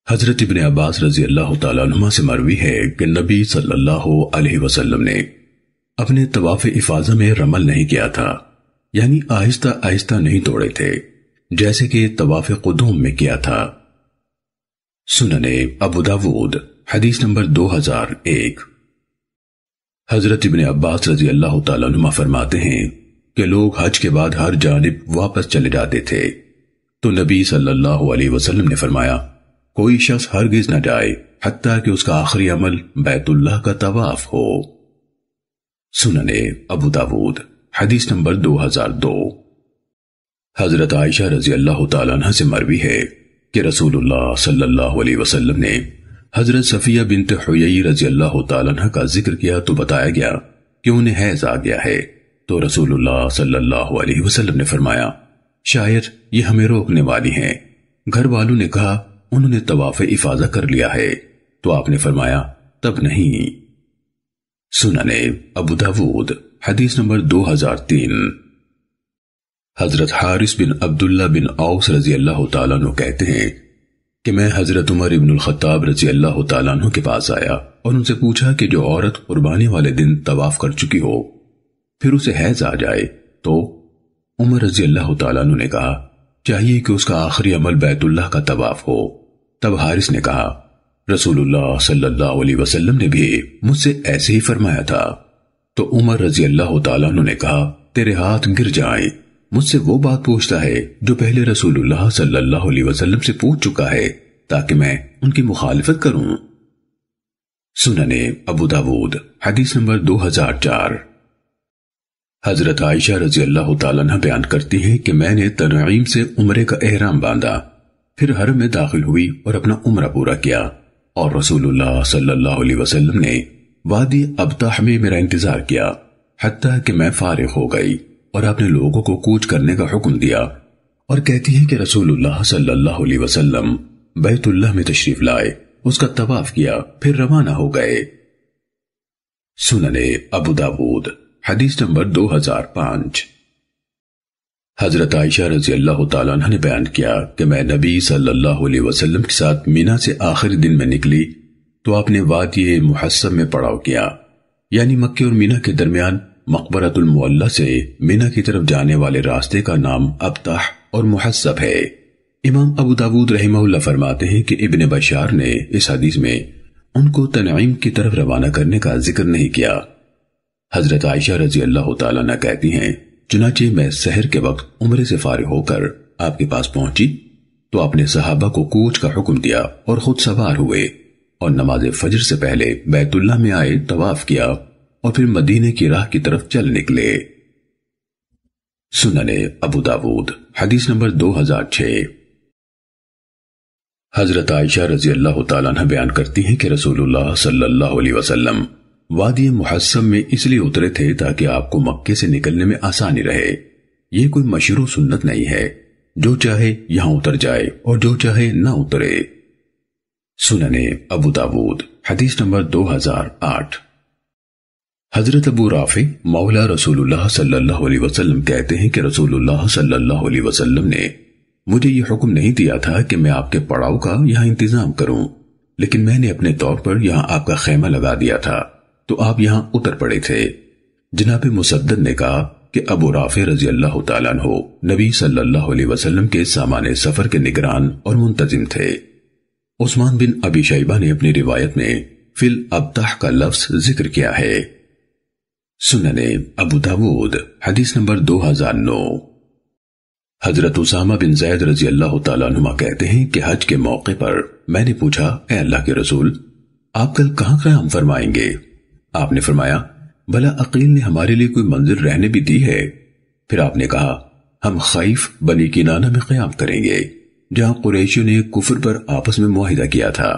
حضرت ابن عباس رضی اللہ تعالیٰ عنہما سے مروی ہے کہ نبی صلی اللہ علیہ وسلم نے اپنے طواف افاضہ میں رمل نہیں کیا تھا، یعنی آہستہ آہستہ نہیں توڑے تھے جیسے کہ طواف قدوم میں کیا تھا۔ سننے ابو داود حدیث نمبر 2001۔ حضرت ابن عباس رضی اللہ تعالیٰ عنہما فرماتے ہیں کہ لوگ حج کے بعد ہر جانب واپس چلے جاتے تھے، تو نبی صلی اللہ علیہ وسلم نے فرمایا کوئی شخص ہرگز نہ جائے حتیٰ کہ اس کا آخری عمل بیت اللہ کا طواف ہو۔ سننے ابو داود حدیث نمبر 2002۔ حضرت عائشہ رضی اللہ تعالیٰ عنہ سے مروی ہے کہ رسول اللہ صلی اللہ علیہ وسلم نے حضرت صفیہ بنت حیی رضی اللہ تعالیٰ عنہ کا ذکر کیا تو بتایا گیا کہ انہیں حیض آ گیا ہے، تو رسول اللہ صلی اللہ علیہ وسلم نے فرمایا شاید یہ ہمیں روکنے والی ہیں۔ گھر والوں نے کہا انہوں نے طواف افاضہ کر لیا ہے، تو آپ نے فرمایا تب نہیں۔ سننے ابو داود حدیث نمبر 2003۔ حضرت حارث بن عبداللہ بن اوس رضی اللہ تعالیٰ عنہ کہتے ہیں کہ میں حضرت عمر ابن الخطاب رضی اللہ تعالیٰ عنہ کے پاس آیا اور ان سے پوچھا کہ جو عورت قربانی والے دن طواف کر چکی ہو پھر اسے حیض آ جائے تو عمر رضی اللہ تعالیٰ عنہ نے کہا چاہیے کہ اس کا آخری عمل بیت اللہ کا طواف ہو۔ تب حارث نے کہا رسول اللہ صلی اللہ علیہ وسلم نے بھی مجھ سے ایسے ہی فرمایا تھا، تو عمر رضی اللہ تعالیٰ عنہ نے کہا تیرے ہاتھ گر جائیں، مجھ سے وہ بات پوچھتا ہے جو پہلے رسول اللہ صلی اللہ علیہ وسلم سے پوچھ چکا ہے تاکہ میں ان کی مخالفت کروں۔ سننے ابو داود حدیث نمبر 2004۔ حضرت عائشہ رضی اللہ تعالیٰ عنہ بیان کرتی ہیں کہ میں نے تنعیم سے عمرے کا احرام باندھا، پھر حرم میں داخل ہوئی اور اپنا عمرہ پورا کیا، اور رسول اللہ صلی اللہ علیہ وسلم نے وادی ابطح میں میرا انتظار کیا حتیٰ کہ میں فارغ ہو گئی، اور آپ نے لوگوں کو کوچ کرنے کا حکم دیا، اور کہتی ہے کہ رسول اللہ صلی اللہ علیہ وسلم بیت اللہ میں تشریف لائے، اس کا طواف کیا، پھر روانہ ہو گئے۔ سننے ابو داود حدیث نمبر 2005۔ حضرت عائشہ رضی اللہ تعالیٰ عنہ نے بیان کیا کہ میں نبی صلی اللہ علیہ وسلم کے ساتھ مینا سے آخری دن میں نکلی تو آپ نے وادی محصب میں پڑاؤ کیا، یعنی مکہ اور مینا کے درمیان مقبرۃ المعلی سے مینا کی طرف جانے والے راستے کا نام ابطح اور محصب ہے۔ امام ابو داود رحمہ اللہ فرماتے ہیں کہ ابن بشار نے اس حدیث میں ان کو تنعیم کی طرف روانہ کرنے کا ذکر نہیں کیا۔ حضرت عائشہ رضی اللہ تعالیٰ عنہ کہتی ہیں چنانچہ میں سحر کے وقت عمرے سے فارغ ہو کر آپ کے پاس پہنچی تو آپ نے صحابہ کو کوچ کا حکم دیا اور خود سوار ہوئے، اور نماز فجر سے پہلے بیت اللہ میں آئے، طواف کیا، اور پھر مدینے کی راہ کی طرف چل نکلے۔ سننے ابو داود حدیث نمبر 2006۔ حضرت عائشہ رضی اللہ تعالیٰ عنہ بیان کرتی ہیں کہ رسول اللہ صلی اللہ علیہ وسلم وادی محصب میں اس لیے اترے تھے تاکہ آپ کو مکے سے نکلنے میں آسانی رہے۔ یہ کوئی مشروع سنت نہیں ہے، جو چاہے یہاں اتر جائے اور جو چاہے نہ اترے۔ سننے ابو داود حدیث نمبر 2008۔ حضرت ابو رافع مولا رسول اللہ صلی اللہ علیہ وسلم کہتے ہیں کہ رسول اللہ صلی اللہ علیہ وسلم نے مجھے یہ حکم نہیں دیا تھا کہ میں آپ کے پڑاؤ کا یہاں انتظام کروں، لیکن میں نے اپنے طور پر یہاں آپ کا خیمہ لگا دیا تھا تو آپ یہاں اتر پڑے تھے۔ جناب مسدد نے کہا کہ ابو رافع رضی اللہ تعالیٰ عنہ نبی صلی اللہ علیہ وسلم کے سامان سفر کے نگران اور منتظم تھے۔ عثمان بن ابی شیبہ نے اپنی روایت میں فی الابطح کا لفظ ذکر کیا ہے۔ سننے ابو داود حدیث نمبر 2009۔ حضرت اسامہ بن زید رضی اللہ تعالیٰ عنہ کہتے ہیں کہ حج کے موقع پر میں نے پوچھا اے اللہ کے رسول آپ کل کہاں قیام فرمائیں گے؟ آپ نے فرمایا بھلا عقیل نے ہمارے لیے کوئی منزل رہنے بھی دی ہے؟ پھر آپ نے کہا ہم خیف بنی کنانہ میں قیام کریں گے، جہاں قریشیوں نے کفر پر آپس میں معاہدہ کیا تھا،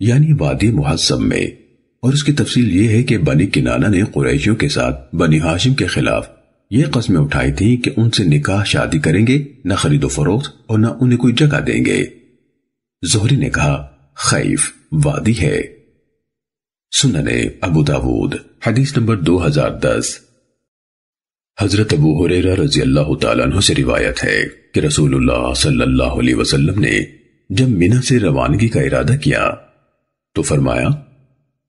یعنی وادی محصب میں، اور اس کی تفصیل یہ ہے کہ بنی کنانہ نے قریشیوں کے ساتھ بنی ہاشم کے خلاف یہ قسمیں اٹھائی تھیں کہ ان سے نکاح شادی کریں گے، نہ خرید و فروخت اور نہ انہیں کوئی جگہ دیں گے۔ زہری نے کہا خیف وادی ہے۔ سننے ابو داود حدیث نمبر 2010۔ حضرت ابو ہریرہ رضی اللہ تعالیٰ عنہ سے روایت ہے کہ رسول اللہ صلی اللہ علیہ وسلم نے جب منی سے روانگی کا ارادہ کیا تو فرمایا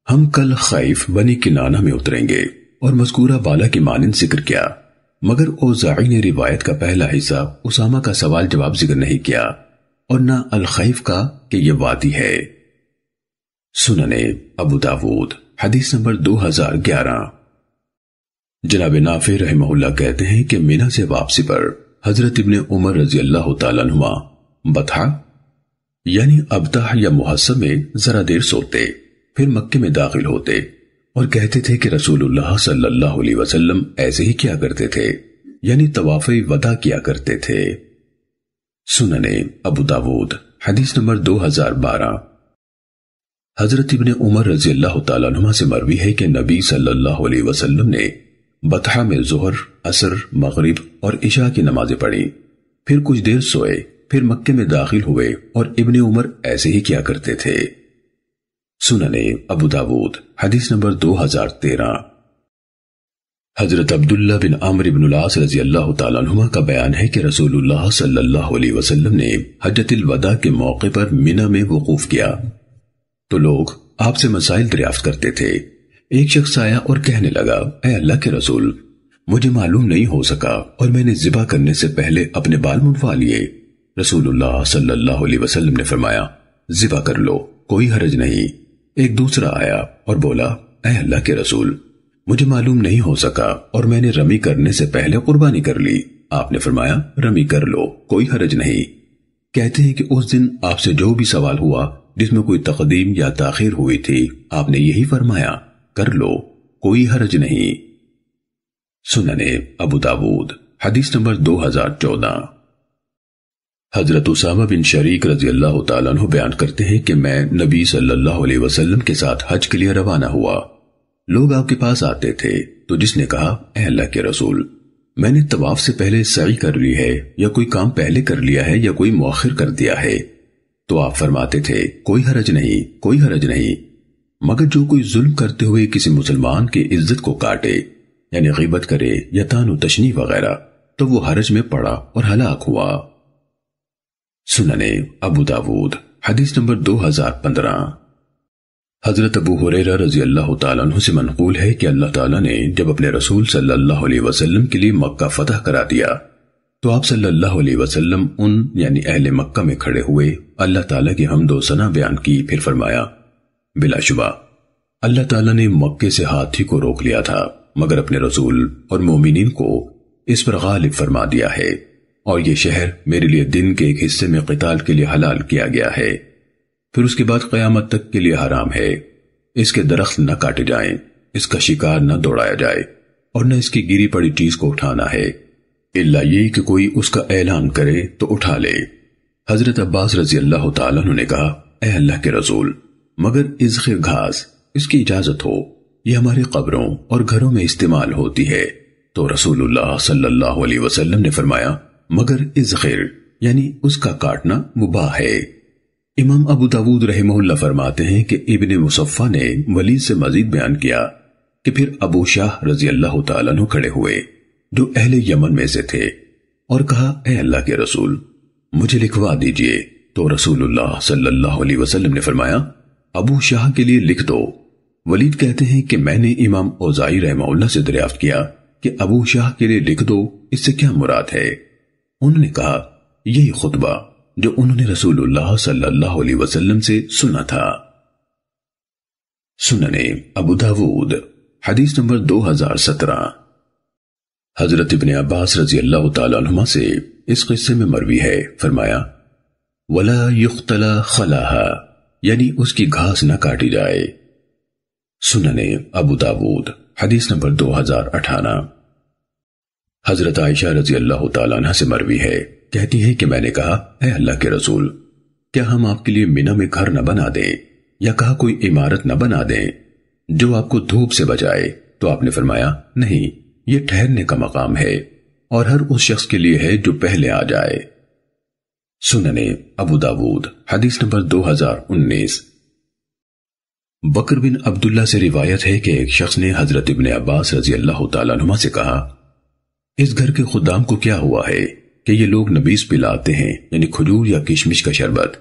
ہم کل خیف بنی کنانہ میں اتریں گے، اور مذکورہ بالا کی مانند ذکر کیا، مگر اوزاعی نے روایت کا پہلا حصہ اسامہ کا سوال جواب ذکر نہیں کیا اور نہ الخیف کا کہ یہ وادی ہے۔ سننے ابو داود حدیث نمبر 2011۔ جناب نافع رحمہ اللہ کہتے ہیں کہ منی سے واپسی پر حضرت ابن عمر رضی اللہ تعالیٰ عنہما بطحا یعنی ابتح یا محصب میں ذرا دیر سوتے، پھر مکے میں داخل ہوتے اور کہتے تھے کہ رسول اللہ صلی اللہ علیہ وسلم ایسے ہی کیا کرتے تھے، یعنی طواف وداع کیا کرتے تھے۔ سننے ابو داود حدیث نمبر 2012۔ حضرت ابن عمر رضی اللہ تعالیٰ عنہ سے مروی ہے کہ نبی صلی اللہ علیہ وسلم نے بطحا میں ظہر، عصر، مغرب اور عشاء کی نمازیں پڑھی، پھر کچھ دیر سوئے، پھر مکے میں داخل ہوئے اور ابن عمر ایسے ہی کیا کرتے تھے۔ سننے ابو داود حدیث نمبر 2013۔ حضرت عبداللہ بن عمرو بن العاص رضی اللہ تعالیٰ عنہما کا بیان ہے کہ رسول اللہ صلی اللہ علیہ وسلم نے حجۃ الوداع کے موقع پر منی میں وقوف کیا تو لوگ آپ سے مسائل دریافت کرتے تھے۔ ایک شخص آیا اور کہنے لگا، اے اللہ کے رسول، مجھے معلوم نہیں ہو سکا اور میں نے ذبح کرنے سے پہلے اپنے بال منڈوا لیے۔ رسول اللہ صلی اللہ علیہ وسلم نے فرمایا، ذبح کر لو، کوئی حرج نہیں۔ ایک دوسرا آیا اور بولا، اے اللہ کے رسول، مجھے معلوم نہیں ہو سکا اور میں نے رمی کرنے سے پہلے قربانی کر لی۔ آپ نے فرمایا، رمی کر لو، کوئی حرج نہیں۔ کہتے ہیں کہ اس دن آپ سے جو بھی سوال ہوا جس میں کوئی تقدیم یا تاخیر ہوئی تھی، آپ نے یہی فرمایا، کر لو، کوئی حرج نہیں۔ سننے ابو داود حدیث نمبر 2014۔ حضرت اسامہ بن شریک رضی اللہ تعالیٰ عنہ بیان کرتے ہیں کہ میں نبی صلی اللہ علیہ وسلم کے ساتھ حج کے لیے روانہ ہوا۔ لوگ آپ کے پاس آتے تھے تو جس نے کہا، اے اللہ کے رسول، میں نے طواف سے پہلے سعی کر لی ہے، یا کوئی کام پہلے کر لیا ہے یا کوئی مؤخر کر دیا ہے، تو آپ فرماتے تھے، کوئی حرج نہیں، کوئی حرج نہیں، مگر جو کوئی ظلم کرتے ہوئے کسی مسلمان کی عزت کو کاٹے، یعنی غیبت کرے یا طعن و تشنیع وغیرہ، تو وہ حرج میں پڑا اور ہلاک ہوا۔ سننے ابو داود حدیث نمبر 2015۔ حضرت ابو ہریرہ رضی اللہ تعالیٰ عنہ سے منقول ہے کہ اللہ تعالیٰ نے جب اپنے رسول صلی اللہ علیہ وسلم کے لیے مکہ فتح کرا دیا تو آپ صلی اللہ علیہ وسلم ان یعنی اہل مکہ میں کھڑے ہوئے، اللہ تعالیٰ کی حمد و ثنا بیان کی، پھر فرمایا، بلا شبہ اللہ تعالیٰ نے مکے سے ہاتھی کو روک لیا تھا، مگر اپنے رسول اور مومنین کو اس پر غالب فرما دیا ہے، اور یہ شہر میرے لیے دن کے ایک حصے میں قتال کے لیے حلال کیا گیا ہے، پھر اس کے بعد قیامت تک کے لیے حرام ہے۔ اس کے درخت نہ کاٹے جائیں، اس کا شکار نہ دوڑایا جائے، اور نہ اس کی گری پڑی چیز کو اٹھانا ہے، الا یہ کہ کوئی اس کا اعلان کرے تو اٹھا لے۔ حضرت عباس رضی اللہ تعالیٰ عنہ نے کہا، اے اللہ کے رسول، مگر ازخر گھاس، اس کی اجازت ہو، یہ ہماری قبروں اور گھروں میں استعمال ہوتی ہے، تو رسول اللہ صلی اللہ علیہ وسلم نے فرمایا، مگر ازخر یعنی اس کا کاٹنا مباح ہے۔ امام ابو داود رحمہ اللہ فرماتے ہیں کہ ابن مصفہ نے ولید سے مزید بیان کیا کہ پھر ابو شاہ رضی اللہ تعالیٰ عنہ کھڑے ہوئے جو اہل یمن میں سے تھے اور کہا، اے اللہ کے رسول، مجھے لکھوا دیجئے، تو رسول اللہ صلی اللہ علیہ وسلم نے فرمایا، ابو شاہ کے لیے لکھ دو۔ ولید کہتے ہیں کہ میں نے امام اوزاعی رحمہ اللہ سے دریافت کیا کہ ابو شاہ کے لیے لکھ دو، اس سے کیا مراد ہے؟ انہوں نے کہا، یہی خطبہ جو انہوں نے رسول اللہ صلی اللہ علیہ وسلم سے سنا تھا۔ سننے ابو داود حدیث نمبر 2017۔ حضرت ابن عباس رضی اللہ تعالیٰ عنہما سے اس قصے میں مروی ہے، فرمایا، وَلَا يُخْتَلَ خَلَاهَا یعنی اس کی گھاس نہ کاٹی جائے۔ سننے ابو داود حدیث نمبر 2018۔ حضرت عائشہ رضی اللہ تعالیٰ عنہ سے مروی ہے، کہتی ہے کہ میں نے کہا، اے اللہ کے رسول، کیا ہم آپ کے لیے منی میں گھر نہ بنا دیں یا کہا کوئی عمارت نہ بنا دیں جو آپ کو دھوپ سے بچائے؟ تو آپ نے فرمایا، نہیں، یہ ٹھہرنے کا مقام ہے اور ہر اس شخص کے لیے ہے جو پہلے آ جائے۔ سننے ابو داود حدیث نمبر 2019۔ بکر بن عبداللہ سے روایت ہے کہ ایک شخص نے حضرت ابن عباس رضی اللہ تعالیٰ عنہ سے کہا، اس گھر کے خدام کو کیا ہوا ہے کہ یہ لوگ نبیذ پلاتے ہیں، یعنی کھجور یا کشمش کا شربت،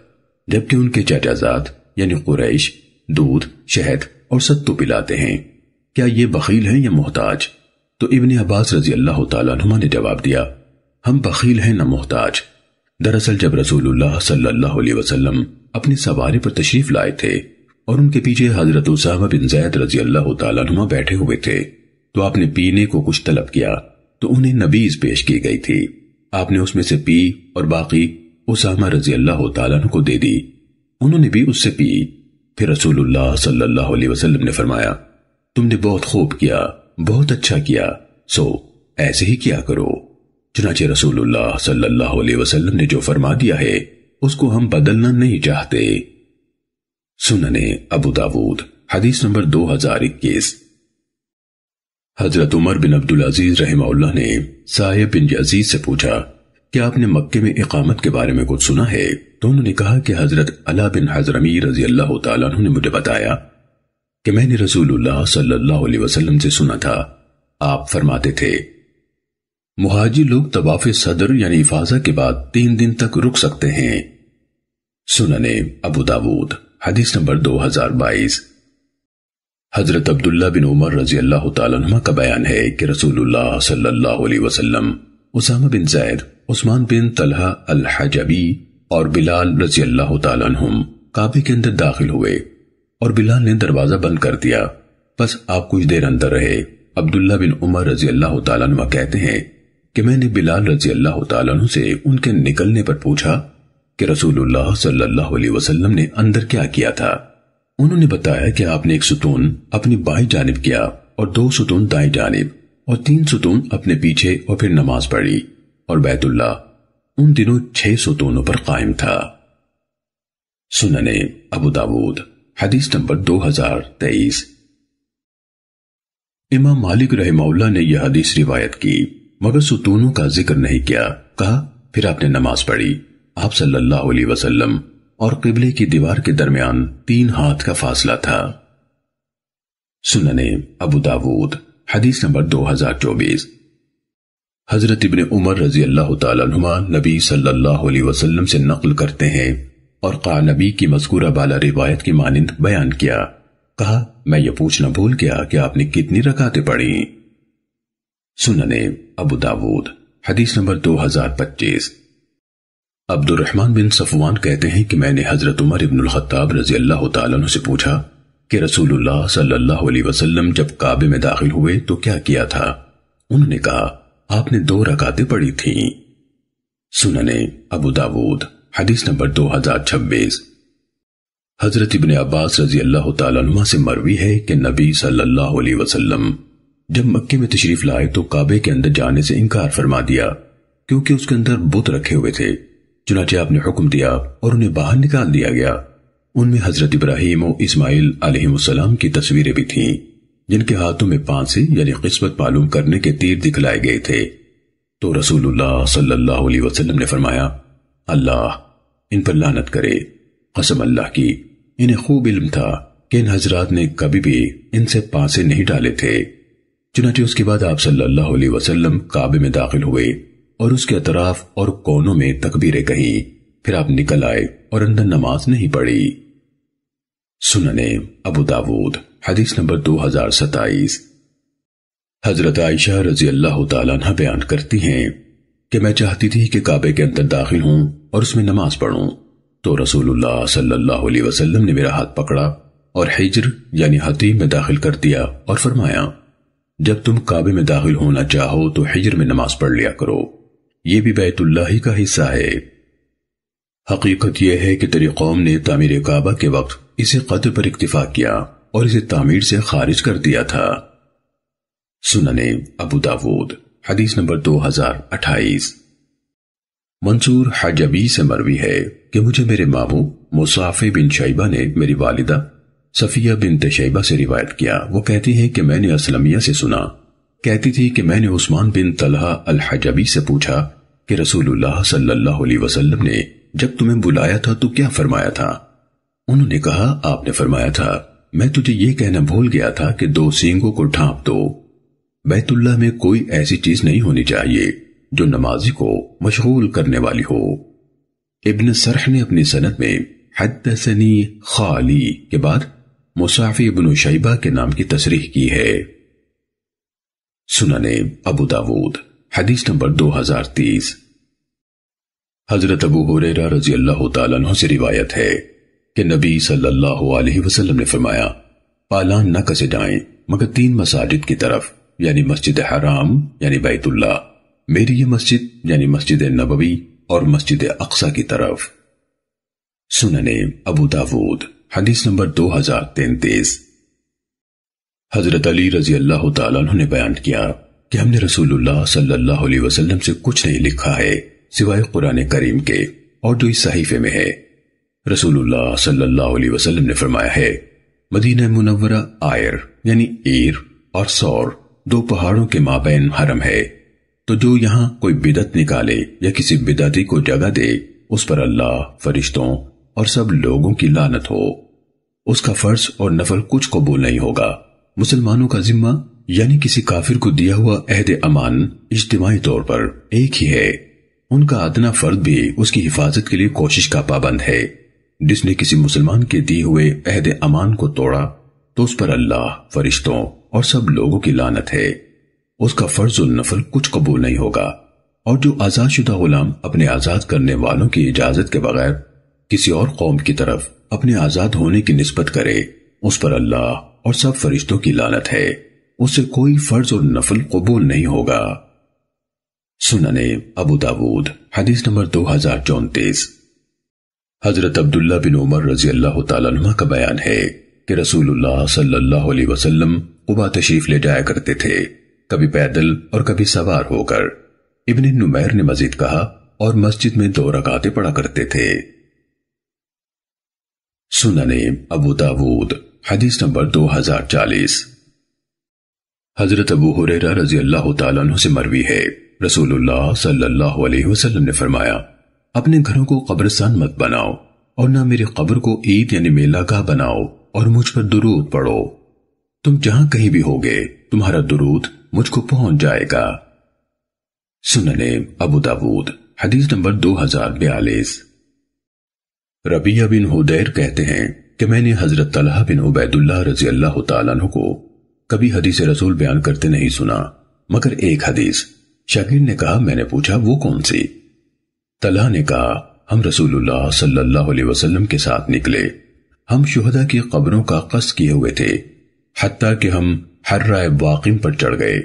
جبکہ ان کے چچا زاد یعنی قریش دودھ، شہد اور ستو پلاتے ہیں، کیا یہ بخیل ہیں یا محتاج؟ تو ابن عباس رضی اللہ تعالیٰ عنہما نے جواب دیا، ہم بخیل ہیں نہ محتاج۔ دراصل جب رسول اللہ صلی اللہ علیہ وسلم اپنی سواری پر تشریف لائے تھے اور ان کے پیچھے حضرت اسامہ بن زید رضی اللہ تعالیٰ عنہما بیٹھے ہوئے تھے تو آپ نے پینے کو کچھ طلب کیا تو انہیں نبیذ پیش کی گئی تھی۔ آپ نے اس میں سے پی اور باقی اسامہ رضی اللہ تعالیٰ عنہ کو دے دی، انہوں نے بھی اس سے پی۔ پھر رسول اللہ صلی اللہ علیہ وسلم نے فرمایا، تم نے بہت خوب کیا، بہت اچھا کیا، سو ایسے ہی کیا کرو۔ چنانچہ رسول اللہ صلی اللہ علیہ وسلم نے جو فرما دیا ہے اس کو ہم بدلنا نہیں چاہتے۔ سننے ابو داود حدیث نمبر 2021۔ حضرت عمر بن عبدالعزیز رحمہ اللہ نے سائب بن یزید سے پوچھا کہ آپ نے مکے میں اقامت کے بارے میں کچھ سنا ہے؟ تو انہوں نے کہا کہ حضرت علا بن حضرمی رضی اللہ تعالیٰ عنہ نے مجھے بتایا کہ میں نے رسول اللہ صلی اللہ علیہ وسلم سے سنا تھا، آپ فرماتے تھے مہاجر لوگ طواف صدر یعنی افاضہ کے بعد 3 دن تک رک سکتے ہیں۔ سننے ابو داود حدیث نمبر 2022۔ حضرت عبداللہ بن عمر رضی اللہ تعالیٰ عنہ کا بیان ہے کہ رسول اللہ صلی اللہ علیہ وسلم اسامہ بن زید، عثمان بن طلحہ الحجبی اور بلال رضی اللہ تعالیٰ عنہم کعبے کے اندر داخل ہوئے اور بلال نے دروازہ بند کر دیا، بس آپ کچھ دیر اندر رہے۔ عبداللہ بن عمر رضی اللہ تعالیٰ عنہ کہتے ہیں کہ میں نے بلال رضی اللہ تعالیٰ عنہ سے ان کے نکلنے پر پوچھا کہ رسول اللہ صلی اللہ علیہ وسلم نے اندر کیا کیا تھا؟ انہوں نے بتایا کہ آپ نے 1 ستون اپنی بائیں جانب کیا اور 2 ستون دائیں جانب اور 3 ستون اپنے پیچھے اور پھر نماز پڑھی، اور بیت اللہ ان دنوں 6 ستونوں پر قائم تھا۔ سننے ابو داود حدیث نمبر 2023۔ امام مالک رحمہ اللہ نے یہ حدیث روایت کی مگر ستونوں کا ذکر نہیں کیا، کہا پھر آپ نے نماز پڑھی۔ آپ صلی اللہ علیہ وسلم اور قبلے کی دیوار کے درمیان 3 ہاتھ کا فاصلہ تھا۔ سننے ابو داود حدیث نمبر 2024۔ حضرت ابن عمر رضی اللہ تعالیٰ عنہما نبی صلی اللہ علیہ وسلم سے نقل کرتے ہیں اور قعنبی کی مذکورہ بالا روایت کی مانند بیان کیا، کہا میں یہ پوچھنا بھول گیا کہ آپ نے کتنی رکعتیں پڑھی۔ سننے ابو داود حدیث نمبر 2025۔ عبد الرحمن بن صفوان کہتے ہیں کہ میں نے حضرت عمر بن الخطاب رضی اللہ تعالیٰ عنہ سے پوچھا کہ رسول اللہ صلی اللہ علیہ وسلم جب کعبے میں داخل ہوئے تو کیا کیا تھا؟ انہوں نے کہا آپ نے 2 رکعتیں پڑھی تھیں۔ سننے ابو داود حدیث نمبر 2026۔ حضرت ابن عباس رضی اللہ تعالیٰ عنہ سے مروی ہے کہ نبی صلی اللہ علیہ وسلم جب مکے میں تشریف لائے تو کعبے کے اندر جانے سے انکار فرما دیا کیونکہ اس کے اندر بت رکھے ہوئے تھے، چنانچہ آپ نے حکم دیا اور انہیں باہر نکال دیا گیا۔ ان میں حضرت ابراہیم و اسماعیل علیہ السلام کی تصویریں بھی تھیں جن کے ہاتھوں میں پانسے یعنی قسمت معلوم کرنے کے تیر دکھلائے گئے تھے۔ تو رسول اللہ صلی اللہ علیہ وسلم نے فرمایا اللہ ان پر لعنت کرے، قسم اللہ کی انہیں خوب علم تھا کہ ان حضرات نے کبھی بھی ان سے پانسے نہیں ڈالے تھے۔ چنانچہ اس کے بعد آپ صلی اللہ علیہ وسلم کعبے میں داخل ہوئے اور اس کے اطراف اور کونوں میں تکبیریں کہیں، پھر آپ نکل آئے اور اندر نماز نہیں پڑھی۔ سننے ابو داود حدیث نمبر 2027۔ حضرت عائشہ رضی اللہ تعالیٰ عنہ بیان کرتی ہیں کہ میں چاہتی تھی کہ کعبے کے اندر داخل ہوں اور اس میں نماز پڑھوں، تو رسول اللہ صلی اللہ علیہ وسلم نے میرا ہاتھ پکڑا اور حجر یعنی حتیم میں داخل کر دیا اور فرمایا جب تم کعبے میں داخل ہونا چاہو تو حجر میں نماز پڑھ لیا کرو، یہ بھی بیت اللہ ہی کا حصہ ہے۔ حقیقت یہ ہے کہ تیری قوم نے تعمیر کعبہ کے وقت اسے قدر پر اکتفا کیا اور اسے تعمیر سے خارج کر دیا تھا۔ سننے ابو داود حدیث نمبر 2028۔ منصور حجبی سے مروی ہے کہ مجھے میرے ماموں مصعب بن شیبہ نے میری والدہ صفیہ بنت شیبہ سے روایت کیا، وہ کہتی ہے کہ میں نے اسلمیہ سے سنا، کہتی تھی کہ میں نے عثمان بن طلحہ الحجبی سے پوچھا کہ رسول اللہ صلی اللہ علیہ وسلم نے جب تمہیں بلایا تھا تو کیا فرمایا تھا؟ انہوں نے کہا آپ نے فرمایا تھا میں تجھے یہ کہنا بھول گیا تھا کہ 2 سینگوں کو ڈھانپ دو، بیت اللہ میں کوئی ایسی چیز نہیں ہونی چاہیے جو نمازی کو مشغول کرنے والی ہو۔ ابن سرح نے اپنی سند میں حدثنی خالی کے بعد مصعفی بن شیبہ کے نام کی تصریح کی ہے۔ سنن ابو داود حدیث نمبر 2030۔ حضرت ابو ہریرہ رضی اللہ تعالیٰ عنہ سے روایت ہے کہ نبی صلی اللہ علیہ وسلم نے فرمایا، پالان نہ کسے جائیں مگر 3 مساجد کی طرف، یعنی مسجد حرام یعنی بیت اللہ، میری یہ مسجد یعنی مسجد نبوی اور مسجد اقصی کی طرف۔ سنن ابو داود حدیث نمبر 2033۔ حضرت علی رضی اللہ تعالیٰ عنہ نے بیان کیا کہ ہم نے رسول اللہ صلی اللہ علیہ وسلم سے کچھ نہیں لکھا ہے سوائے قرآن کریم کے اور جو اس صحیفے میں ہے۔ رسول اللہ صلی اللہ علیہ وسلم نے فرمایا ہے، مدینہ منورہ آئر یعنی ایر اور سور 2 پہاڑوں کے مابین حرم ہے، تو جو یہاں کوئی بدعت نکالے یا کسی بدعتی کو جگہ دے اس پر اللہ، فرشتوں اور سب لوگوں کی لعنت ہو۔ اس کا فرض اور نفل کچھ قبول نہیں ہوگا۔ مسلمانوں کا ذمہ یعنی کسی کافر کو دیا ہوا عہد امان اجتماعی طور پر ایک ہی ہے، ان کا ادنا فرد بھی اس کی حفاظت کے لیے کوشش کا پابند ہے۔ جس نے کسی مسلمان کے دیے ہوئے عہد امان کو توڑا تو اس پر اللہ، فرشتوں اور سب لوگوں کی لعنت ہے۔ اس کا فرض و نفل کچھ قبول نہیں ہوگا، اور جو آزاد شدہ غلام اپنے آزاد کرنے والوں کی اجازت کے بغیر کسی اور قوم کی طرف اپنے آزاد ہونے کی نسبت کرے اس پر اللہ اور سب فرشتوں کی لعنت ہے، اس سے کوئی فرض اور نفل قبول نہیں ہوگا۔ سنن ابو داود حدیث نمبر 2034۔ حضرت عبداللہ بن عمر رضی اللہ تعالیٰ عنہ کا بیان ہے کہ رسول اللہ صلی اللہ علیہ وسلم قباء تشریف لے جایا کرتے تھے، کبھی پیدل اور کبھی سوار ہو کر۔ ابن نمیر نے مزید کہا اور مسجد میں 2 رکعتیں پڑھا کرتے تھے۔ سنن ابو داود حدیث نمبر 2040۔ حضرت ابو ہریرہ رضی اللہ تعالیٰ عنہ سے مروی ہے، رسول اللہ صلی اللہ علیہ وسلم نے فرمایا، اپنے گھروں کو قبرستان مت بناؤ اور نہ میری قبر کو عید یعنی میلہ گاہ بناؤ اور مجھ پر درود پڑھو۔ تم جہاں کہیں بھی ہوگے تمہارا درود مجھ کو پہنچ جائے گا۔ سنن ابو داود حدیث نمبر 2042۔ ربیہ بن حدیر کہتے ہیں کہ میں نے حضرت طلحہ بن عبید اللہ رضی اللہ تعالیٰ عنہ کو کبھی حدیث رسول بیان کرتے نہیں سنا مگر ایک حدیث۔ شاگرد نے کہا، میں نے پوچھا وہ کون سی؟ طلحہ نے کہا، ہم رسول اللہ صلی اللہ علیہ وسلم کے ساتھ نکلے، ہم شہداء کی قبروں کا قصد کیے ہوئے تھے، حتیٰ کہ ہم حرہ واقم پر چڑھ گئے۔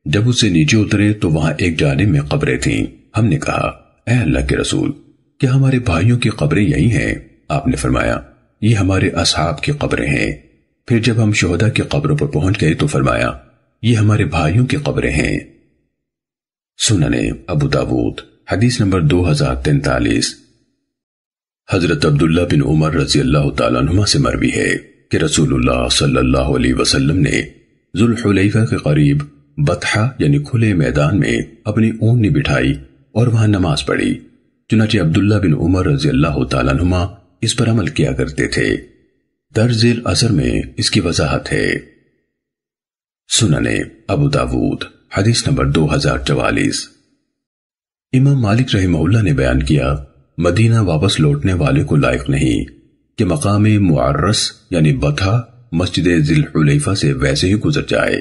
جب اس سے نیچے اترے تو وہاں ایک جانب میں قبریں تھیں۔ ہم نے کہا، اے اللہ کے رسول، کیا ہمارے بھائیوں کی قبریں یہی ہیں؟ آپ نے فرمایا، یہ ہمارے اصحاب کی قبریں ہیں۔ پھر جب ہم شہداء کی قبروں پر پہنچ گئے تو فرمایا، یہ ہمارے بھائیوں کی قبریں ہیں۔ سنن ابو داود حدیث نمبر 2043۔ حضرت عبداللہ بن عمر رضی اللہ تعالیٰ عنہ سے مروی ہے کہ رسول اللہ صلی اللہ علیہ وسلم نے ذوالحلیفہ کے قریب بطحہ یعنی کھلے میدان میں اپنی اونٹنی بٹھائی اور وہاں نماز پڑھی۔ چنانچہ عبداللہ بن عمر رضی اللہ تعالیٰ عنہ اس پر عمل کیا کرتے تھے۔ درج اثر میں اس کی وضاحت ہے۔ سنن ابو داود حدیث نمبر 2044۔ امام مالک رحمہ اللہ نے بیان کیا، مدینہ واپس لوٹنے والے کو لائق نہیں کہ مقام معرس یعنی بطحہ مسجد ذی الحلیفہ سے ویسے ہی گزر جائے،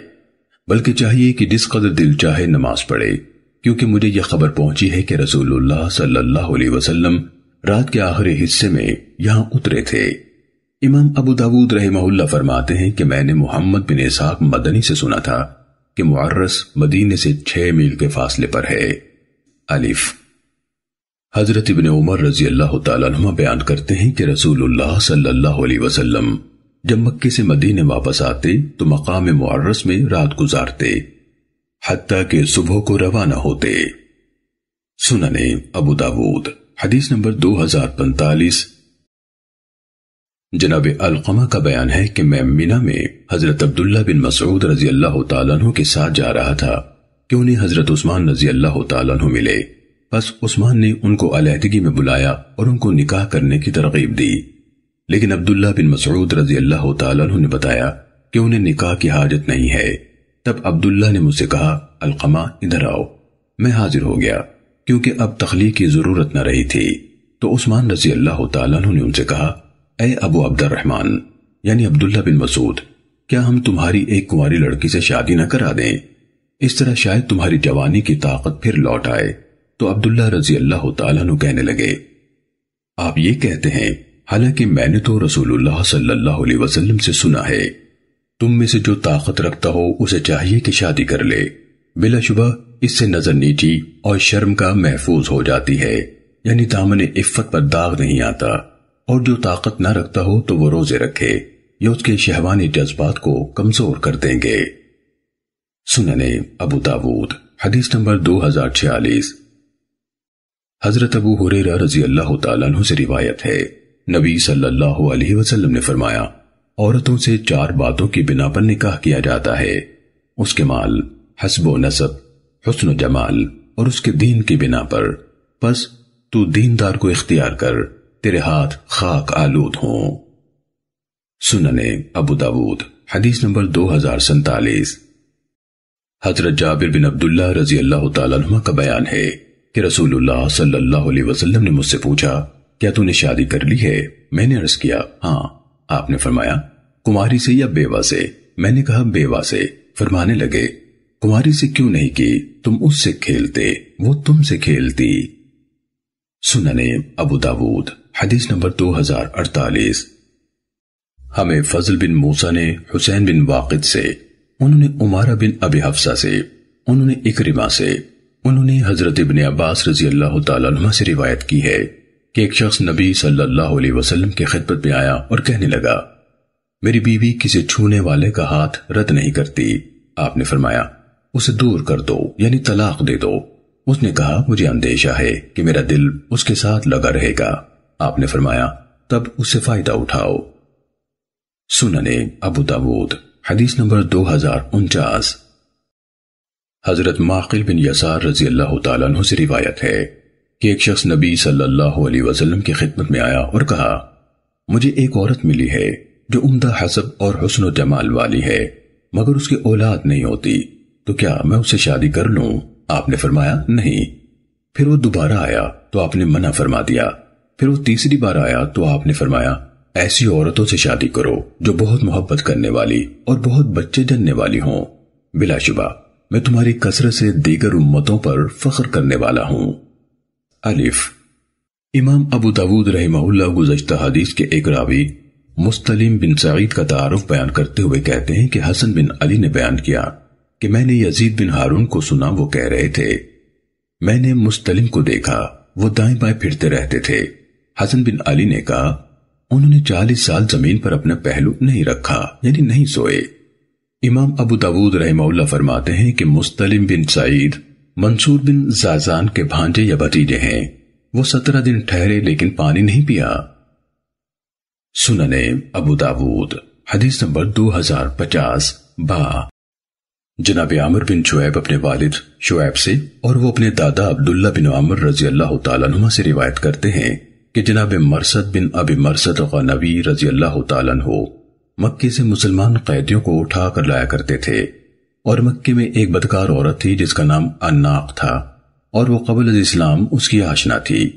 بلکہ چاہیے کہ جس قدر دل چاہے نماز پڑھے، کیونکہ مجھے یہ خبر پہنچی ہے کہ رسول اللہ صلی اللہ علیہ وسلم رات کے آخری حصے میں یہاں اترے تھے۔ امام ابو داود رحمہ اللہ فرماتے ہیں کہ میں نے محمد بن اسحاق مدنی سے سنا تھا کہ معرس مدینے سے 6 میل کے فاصلے پر ہے۔ الف حضرت ابن عمر رضی اللہ تعالیٰ عنہ بیان کرتے ہیں کہ رسول اللہ صلی اللہ علیہ وسلم جب مکے سے مدینے واپس آتے تو مقام معرس میں رات گزارتے حتیٰ کہ صبح کو روانہ ہوتے۔ سنن ابو داود حدیث نمبر 2045۔ جناب علقمہ کا بیان ہے کہ میں منی میں حضرت عبداللہ بن مسعود رضی اللہ تعالیٰ عنہ کے ساتھ جا رہا تھا کہ انہیں حضرت عثمان رضی اللہ تعالیٰ عنہ ملے، پس عثمان نے ان کو علیحدگی میں بلایا اور ان کو نکاح کرنے کی ترغیب دی، لیکن عبداللہ بن مسعود رضی اللہ تعالیٰ عنہ نے بتایا کہ انہیں نکاح کی حاجت نہیں ہے۔ تب عبداللہ نے مجھ سے کہا، علقمہ ادھر آؤ۔ میں حاضر ہو گیا کیونکہ اب تخلیق کی ضرورت نہ رہی تھی۔ تو عثمان رضی اللہ تعالیٰ عنہ نے ان سے کہا، اے ابو عبد الرحمن یعنی عبداللہ بن مسعود، کیا ہم تمہاری ایک کنواری لڑکی سے شادی نہ کرا دیں؟ اس طرح شاید تمہاری جوانی کی طاقت پھر لوٹ آئے۔ تو عبداللہ رضی اللہ تعالیٰ عنہ کہنے لگے، آپ یہ کہتے ہیں، حالانکہ میں نے تو رسول اللہ صلی اللہ علیہ وسلم سے سنا ہے، تم میں سے جو طاقت رکھتا ہو اسے چاہیے کہ شادی کر لے، بلا شبہ اس سے نظر نیچی اور شرم کا محفوظ ہو جاتی ہے، یعنی دامن عفت پر داغ نہیں آتا، اور جو طاقت نہ رکھتا ہو تو وہ روزے رکھے، یہ اس کے شہوانی جذبات کو کمزور کر دیں گے۔ سنن ابو داود حدیث نمبر 2046۔ حضرت ابو ہریرہ رضی اللہ تعالیٰ عنہ سے روایت ہے، نبی صلی اللہ علیہ وسلم نے فرمایا، عورتوں سے 4 باتوں کی بنا پر نکاح کیا جاتا ہے، اس کے مال، حسب و نسب، حسن و جمال اور اس کے دین کی بنا پر، پس تو دیندار کو اختیار کر، تیرے ہاتھ خاک آلود ہوں۔ سنن ابو داود حدیث نمبر 2047۔ حضرت جابر بن عبداللہ رضی اللہ تعالیٰ عنہ کا بیان ہے کہ رسول اللہ صلی اللہ علیہ وسلم نے مجھ سے پوچھا، کیا تو نے شادی کر لی ہے؟ میں نے عرض کیا، ہاں۔ آپ نے فرمایا، کماری سے یا بیوہ سے؟ میں نے کہا بیوہ سے۔ فرمانے لگے، کماری سے کیوں نہیں کی؟ تم اس سے کھیلتے، وہ تم سے کھیلتی۔ سنن ابو داود حدیث نمبر 2048۔ ہمیں فضل بن موسیٰ نے حسین بن واقد سے، انہوں نے عمارہ بن ابی حفصہ سے، انہوں نے اکرمہ سے، انہوں نے حضرت ابن عباس رضی اللہ تعالیٰ عنہ سے روایت کی ہے کہ ایک شخص نبی صلی اللہ علیہ وسلم کی خدمت میں آیا اور کہنے لگا، میری بیوی کسی چھونے والے کا ہاتھ رد نہیں کرتی۔ آپ نے فرمایا، اسے دور کر دو، یعنی طلاق دے دو۔ اس نے کہا، مجھے اندیشہ ہے کہ میرا دل اس کے ساتھ لگا رہے گا۔ آپ نے فرمایا، تب اس سے فائدہ اٹھاؤ۔ سنن ابو داود حدیث نمبر 2049۔ حضرت معقل بن یسار رضی اللہ تعالیٰ عنہ سے روایت ہے کہ ایک شخص نبی صلی اللہ علیہ وسلم کی خدمت میں آیا اور کہا، مجھے ایک عورت ملی ہے جو عمدہ حسب اور حسن و جمال والی ہے، مگر اس کی اولاد نہیں ہوتی، تو کیا میں اسے شادی کر لوں؟ آپ نے فرمایا، نہیں۔ پھر وہ دوبارہ آیا تو آپ نے منع فرما دیا۔ پھر وہ تیسری بار آیا تو آپ نے فرمایا، ایسی عورتوں سے شادی کرو جو بہت محبت کرنے والی اور بہت بچے جننے والی ہوں، بلا شبہ میں تمہاری کثرت سے دیگر امتوں پر فخر کرنے والا ہوں۔ الف۔ امام ابو داود رحمہ اللہ گزشتہ حدیث کے ایک راوی مستلم بن سعید کا تعارف بیان کرتے ہوئے کہتے ہیں کہ حسن بن علی نے بیان کیا کہ میں نے یزید بن ہارون کو سنا، وہ کہہ رہے تھے، میں نے مستلم کو دیکھا، وہ دائیں بائیں پھرتے رہتے تھے۔ حسن بن علی نے کہا، انہوں نے 40 سال زمین پر اپنا پہلو نہیں رکھا، یعنی نہیں سوئے۔ امام ابو داود رحمہ اللہ فرماتے ہیں کہ مستلم بن سعید منصور بن زازان کے بھانجے یا بھتیجے ہیں، وہ 17 دن ٹھہرے لیکن پانی نہیں پیا۔ سنن ابو داود حدیث نمبر 2050 با۔ جناب عامر بن شعیب اپنے والد شعیب سے اور وہ اپنے دادا عبداللہ بن عامر رضی اللہ تعالیٰ عنہ سے روایت کرتے ہیں کہ جناب مرثد بن ابی مرثد غنوی رضی اللہ تعالیٰ عنہ مکے سے مسلمان قیدیوں کو اٹھا کر لایا کرتے تھے، اور مکے میں ایک بدکار عورت تھی جس کا نام عناق تھا، اور وہ قبل از اسلام اس کی آشنا تھی۔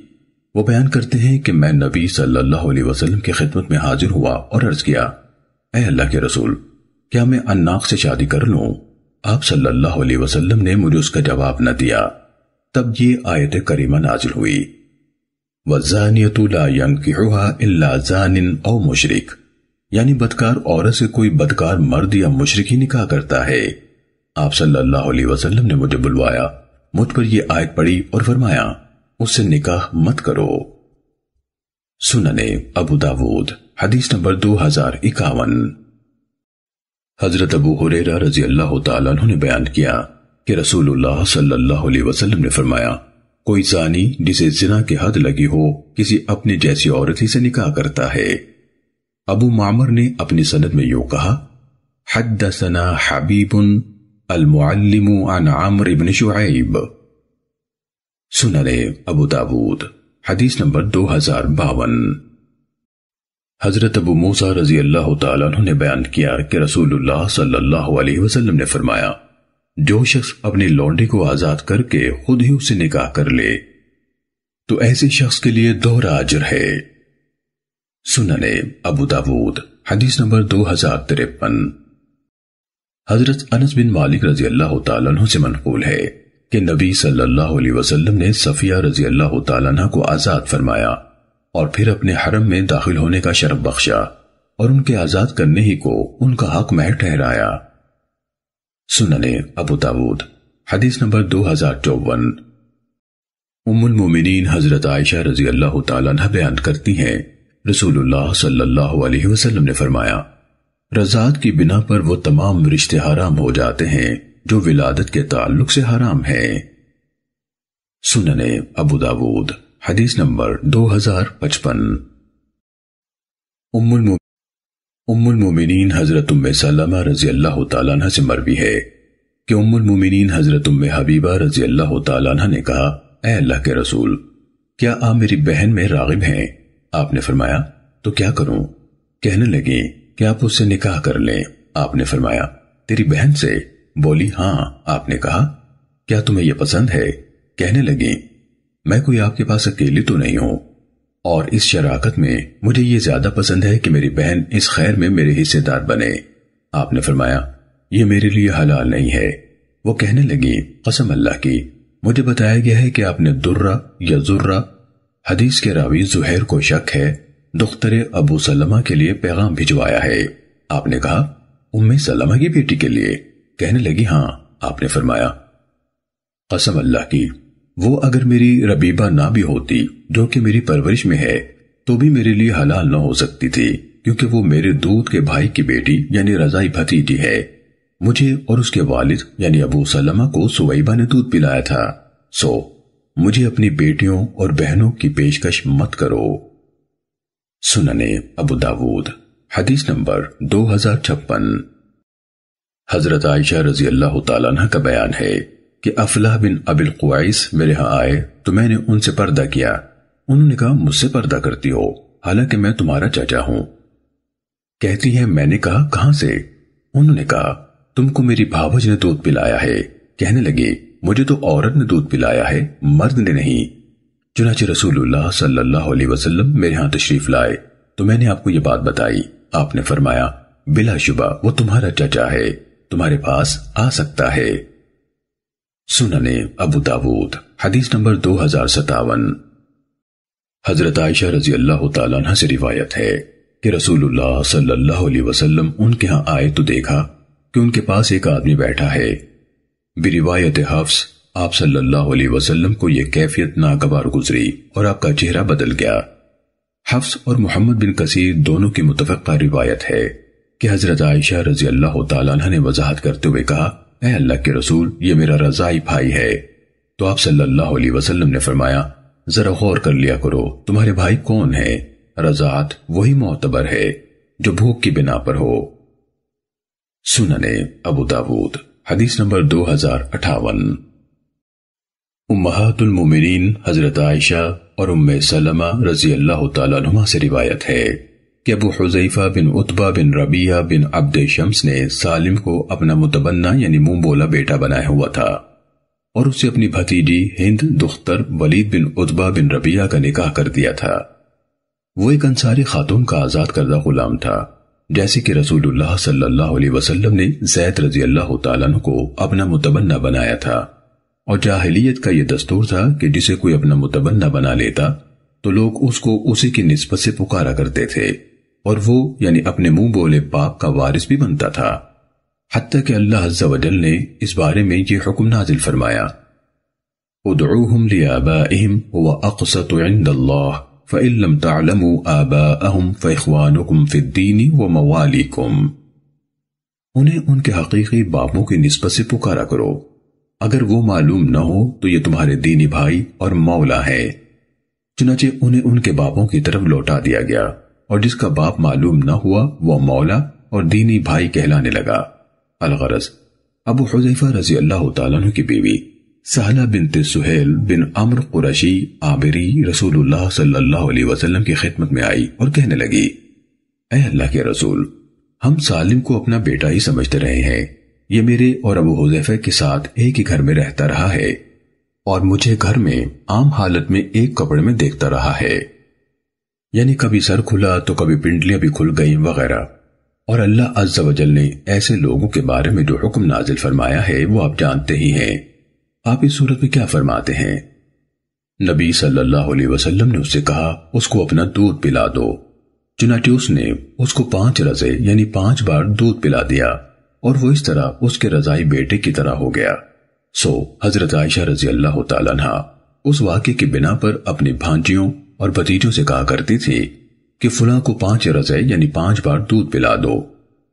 وہ بیان کرتے ہیں کہ میں نبی صلی اللہ علیہ وسلم کی خدمت میں حاضر ہوا اور عرض کیا، اے اللہ کے رسول، کیا میں عناق سے شادی کر لوں؟ آپ صلی اللہ علیہ وسلم نے مجھے اس کا جواب نہ دیا۔ تب یہ آیت کریمہ نازل ہوئی، وَالزَّانِيَةُ لَا يَنكِحُهَا إِلَّا زَانٍ أَوْ مُشْرِكٌ، یعنی بدکار عورت سے کوئی بدکار مرد یا مشرک ہی نکاح کرتا ہے۔ آپ صلی اللہ علیہ وسلم نے مجھے بلوایا، مجھ پر یہ آیت پڑھی اور فرمایا، اس سے نکاح مت کرو۔ سنن ابو داود حدیث نمبر 2051۔ حضرت ابو ہریرہ رضی اللہ تعالیٰ عنہ نے بیان کیا کہ رسول اللہ صلی اللہ علیہ وسلم نے فرمایا، کوئی زانی جسے زنا کی حد لگی ہو کسی اپنی جیسی عورت ہی سے نکاح کرتا ہے۔ ابو معمر نے اپنی سند میں یوں کہا، حدثنا حبیب المعلم عن عمرو بن شعیب۔ سنن ابو داود حدیث نمبر 2052۔ حضرت ابو موسیٰ رضی اللہ تعالیٰ عنہ نے بیان کیا کہ رسول اللہ صلی اللہ علیہ وسلم نے فرمایا، جو شخص اپنی لونڈی کو آزاد کر کے خود ہی اسے نکاح کر لے، تو ایسے شخص کے لیے دوہرا اجر ہے۔ سنن ابو داود حدیث نمبر 2053۔ حضرت انس بن مالک رضی اللہ تعالیٰ عنہ سے منقول ہے کہ نبی صلی اللہ علیہ وسلم نے صفیہ رضی اللہ تعالیٰ عنہ کو آزاد فرمایا اور پھر اپنے حرم میں داخل ہونے کا شرف بخشا اور ان کے آزاد کرنے ہی کو ان کا حق مہر ٹھہرایا۔ سنن ابو داود حدیث نمبر 2054۔ ام المومنین حضرت عائشہ رضی اللہ تعالیٰ عنہ بیان کرتی ہیں رسول اللہ صلی اللہ علیہ وسلم نے فرمایا رضاعت کی بنا پر وہ تمام رشتے حرام ہو جاتے ہیں جو ولادت کے تعلق سے حرام ہیں۔ سنن ابو داود حدیث نمبر 2055۔ ام المومنین حضرت ام سلمہ رضی اللہ تعالیٰ عنہ سے مروی ہے کہ ام المومنین حضرت ام حبیبہ رضی اللہ تعالیٰ عنہ نے کہا اے اللہ کے رسول کیا آپ میری بہن میں راغب ہیں؟ آپ نے فرمایا تو کیا کروں؟ کہنے لگی کہ آپ اس سے نکاح کر لیں۔ آپ نے فرمایا تیری بہن سے؟ بولی ہاں۔ آپ نے کہا کیا تمہیں یہ پسند ہے؟ کہنے لگی میں کوئی آپ کے پاس اکیلی تو نہیں ہوں اور اس شراکت میں مجھے یہ زیادہ پسند ہے کہ میری بہن اس خیر میں میرے حصے دار بنے۔ آپ نے فرمایا یہ میرے لیے حلال نہیں ہے۔ وہ کہنے لگی قسم اللہ کی مجھے بتایا گیا ہے کہ آپ نے درہ یا زرہ حدیث کے راوی زہیر کو شک ہے دختر ابو سلمہ کے لیے پیغام بھجوایا ہے۔ آپ نے کہا ام سلمہ کی بیٹی کے لیے؟ کہنے لگی ہاں۔ آپ نے فرمایا قسم اللہ کی وہ اگر میری ربیبہ نہ بھی ہوتی جو کہ میری پرورش میں ہے تو بھی میرے لیے حلال نہ ہو سکتی تھی کیونکہ وہ میرے دودھ کے بھائی کی بیٹی یعنی رضائی بھتیجی ہے۔ مجھے اور اس کے والد یعنی ابو سلمہ کو سویبہ نے دودھ پلایا تھا، سو مجھے اپنی بیٹیوں اور بہنوں کی پیشکش مت کرو۔ سنن ابو داود حدیث نمبر 2056۔ حضرت عائشہ رضی اللہ تعالیٰ عنہ کا بیان ہے کہ افلاح بن ابی القویس میرے ہاں آئے تو میں نے ان سے پردہ کیا۔ انہوں نے کہا مجھ سے پردہ کرتی ہو حالانکہ میں تمہارا چچا ہوں؟ کہتی ہے میں نے کہا کہاں سے؟ انہوں نے کہا تم کو میری بھاوج نے دودھ پلایا ہے۔ کہنے لگی مجھے تو عورت نے دودھ پلایا ہے مرد نے نہیں۔ چنانچہ رسول اللہ صلی اللہ علیہ وسلم میرے ہاں تشریف لائے تو میں نے آپ کو یہ بات بتائی۔ آپ نے فرمایا بلا شبہ وہ تمہارا چچا ہے، تمہارے پاس آ سکتا ہے۔ سنن ابو داود حدیث نمبر 2057۔ حضرت عائشہ رضی اللہ تعالیٰ عنہ سے روایت ہے کہ رسول اللہ صلی اللہ علیہ وسلم ان کے ہاں آئے تو دیکھا کہ ان کے پاس ایک آدمی بیٹھا ہے۔ بروایت حفص آپ صلی اللہ علیہ وسلم کو یہ کیفیت ناگوار گزری اور آپ کا چہرہ بدل گیا۔ حفص اور محمد بن کثیر دونوں کی متفقہ روایت ہے کہ حضرت عائشہ رضی اللہ تعالیٰ عنہ نے وضاحت کرتے ہوئے کہا اے اللہ کے رسول یہ میرا رضائی بھائی ہے۔ تو آپ صلی اللہ علیہ وسلم نے فرمایا ذرا غور کر لیا کرو تمہارے بھائی کون ہے؟ رضاعت وہی معتبر ہے جو بھوک کی بنا پر ہو۔ سنن ابو داود حدیث نمبر 2058۔ امہات المومنین حضرت عائشہ اور ام سلمہ رضی اللہ تعالیٰ عنہما سے روایت ہے کہ ابو حذیفہ بن عتبہ بن ربیعہ بن عبد شمس نے سالم کو اپنا متبنہ یعنی منہ بولا بیٹا بنایا ہوا تھا اور اسے اپنی بھتیجی ہند دختر ولید بن عتبہ بن ربیعہ کا نکاح کر دیا تھا۔ وہ ایک انصاری خاتون کا آزاد کردہ غلام تھا، جیسے کہ رسول اللہ صلی اللہ علیہ وسلم نے زید رضی اللہ تعالیٰ عنہ کو اپنا متبنہ بنایا تھا، اور جاہلیت کا یہ دستور تھا کہ جسے کوئی اپنا متبنہ بنا لیتا تو لوگ اس کو اسی کی نسبت سے پکارا کرتے تھے اور وہ یعنی اپنے منہ بولے باپ کا وارث بھی بنتا تھا، حتیٰ کہ اللہ عز و جل نے اس بارے میں یہ حکم نازل فرمایا ادعوہم لآبائہم هو اقسط عند اللہ فَإِن لَمْ تَعْلَمُوا آبَاءَهُمْ فَإِخْوَانُكُمْ فِي الدِّينِ وَمَوَالِيكُمْ۔ انہیں ان کے حقیقی باپوں کی نسبت سے پکارا کرو، اگر وہ معلوم نہ ہو تو یہ تمہارے دینی بھائی اور مولا ہے۔ چنانچہ انہیں ان کے باپوں کی طرف لوٹا دیا گیا، اور جس کا باپ معلوم نہ ہوا وہ مولا اور دینی بھائی کہلانے لگا۔ الغرض ابو حذیفہ رضی اللہ تعالیٰ عنہ کی بیوی سہلہ بنت سہیل بن عمرو قرشی عابری رسول اللہ صلی اللہ علیہ وسلم کی خدمت میں آئی اور کہنے لگی اے اللہ کے رسول ہم سالم کو اپنا بیٹا ہی سمجھتے رہے ہیں، یہ میرے اور ابو حذیفہ کے ساتھ ایک ہی گھر میں رہتا رہا ہے، اور مجھے گھر میں عام حالت میں ایک کپڑے میں دیکھتا رہا ہے، یعنی کبھی سر کھلا تو کبھی پنڈلیاں بھی کھل گئیں وغیرہ۔ اور اللہ عز و جل نے ایسے لوگوں کے بارے میں جو حکم نازل فرمایا ہے وہ آپ جانتے ہی ہیں۔ آپ اس صورت میں کیا فرماتے ہیں؟ نبی صلی اللہ علیہ وسلم نے اس سے کہا اس کو اپنا دودھ پلا دو۔ چنانچہ اس نے اس کو 5 رضے یعنی 5 بار دودھ پلا دیا، اور وہ اس طرح اس کے رضائی بیٹے کی طرح ہو گیا۔ سو حضرت عائشہ رضی اللہ تعالیٰ عنہ اس واقعے کی بنا پر اپنی بھانجیوں اور بھتیجوں سے کہا کرتی تھی کہ فلاں کو 5 رضے یعنی 5 بار دودھ پلا دو،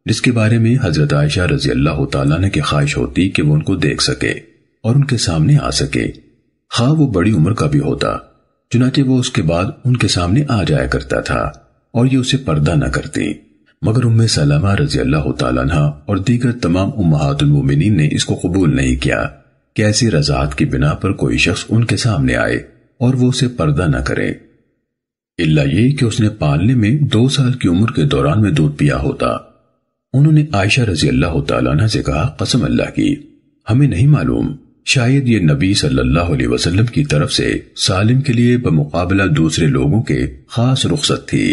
جس کے بارے میں حضرت عائشہ رضی اللہ تعالیٰ عنہ کی خواہش ہوتی کہ وہ ان کو دیکھ سکے اور ان کے سامنے آ سکے، خواہ وہ بڑی عمر کا بھی ہوتا۔ چنانچہ وہ اس کے بعد ان کے سامنے آ جایا کرتا تھا اور یہ اسے پردہ نہ کرتی، مگر ام سلمہ رضی اللہ تعالیٰ عنہ اور دیگر تمام امہات المومنین نے اس کو قبول نہیں کیا کہ ایسی رضاعت کی بنا پر کوئی شخص ان کے سامنے آئے اور وہ اسے پردہ نہ کرے، الا یہ کہ اس نے پالنے میں 2 سال کی عمر کے دوران میں دودھ پیا ہوتا۔ انہوں نے عائشہ رضی اللہ تعالیٰ عنہ سے کہا قسم اللہ کی ہمیں نہیں معلوم، شاید یہ نبی صلی اللہ علیہ وسلم کی طرف سے سالم کے لیے بمقابلہ دوسرے لوگوں کے خاص رخصت تھی۔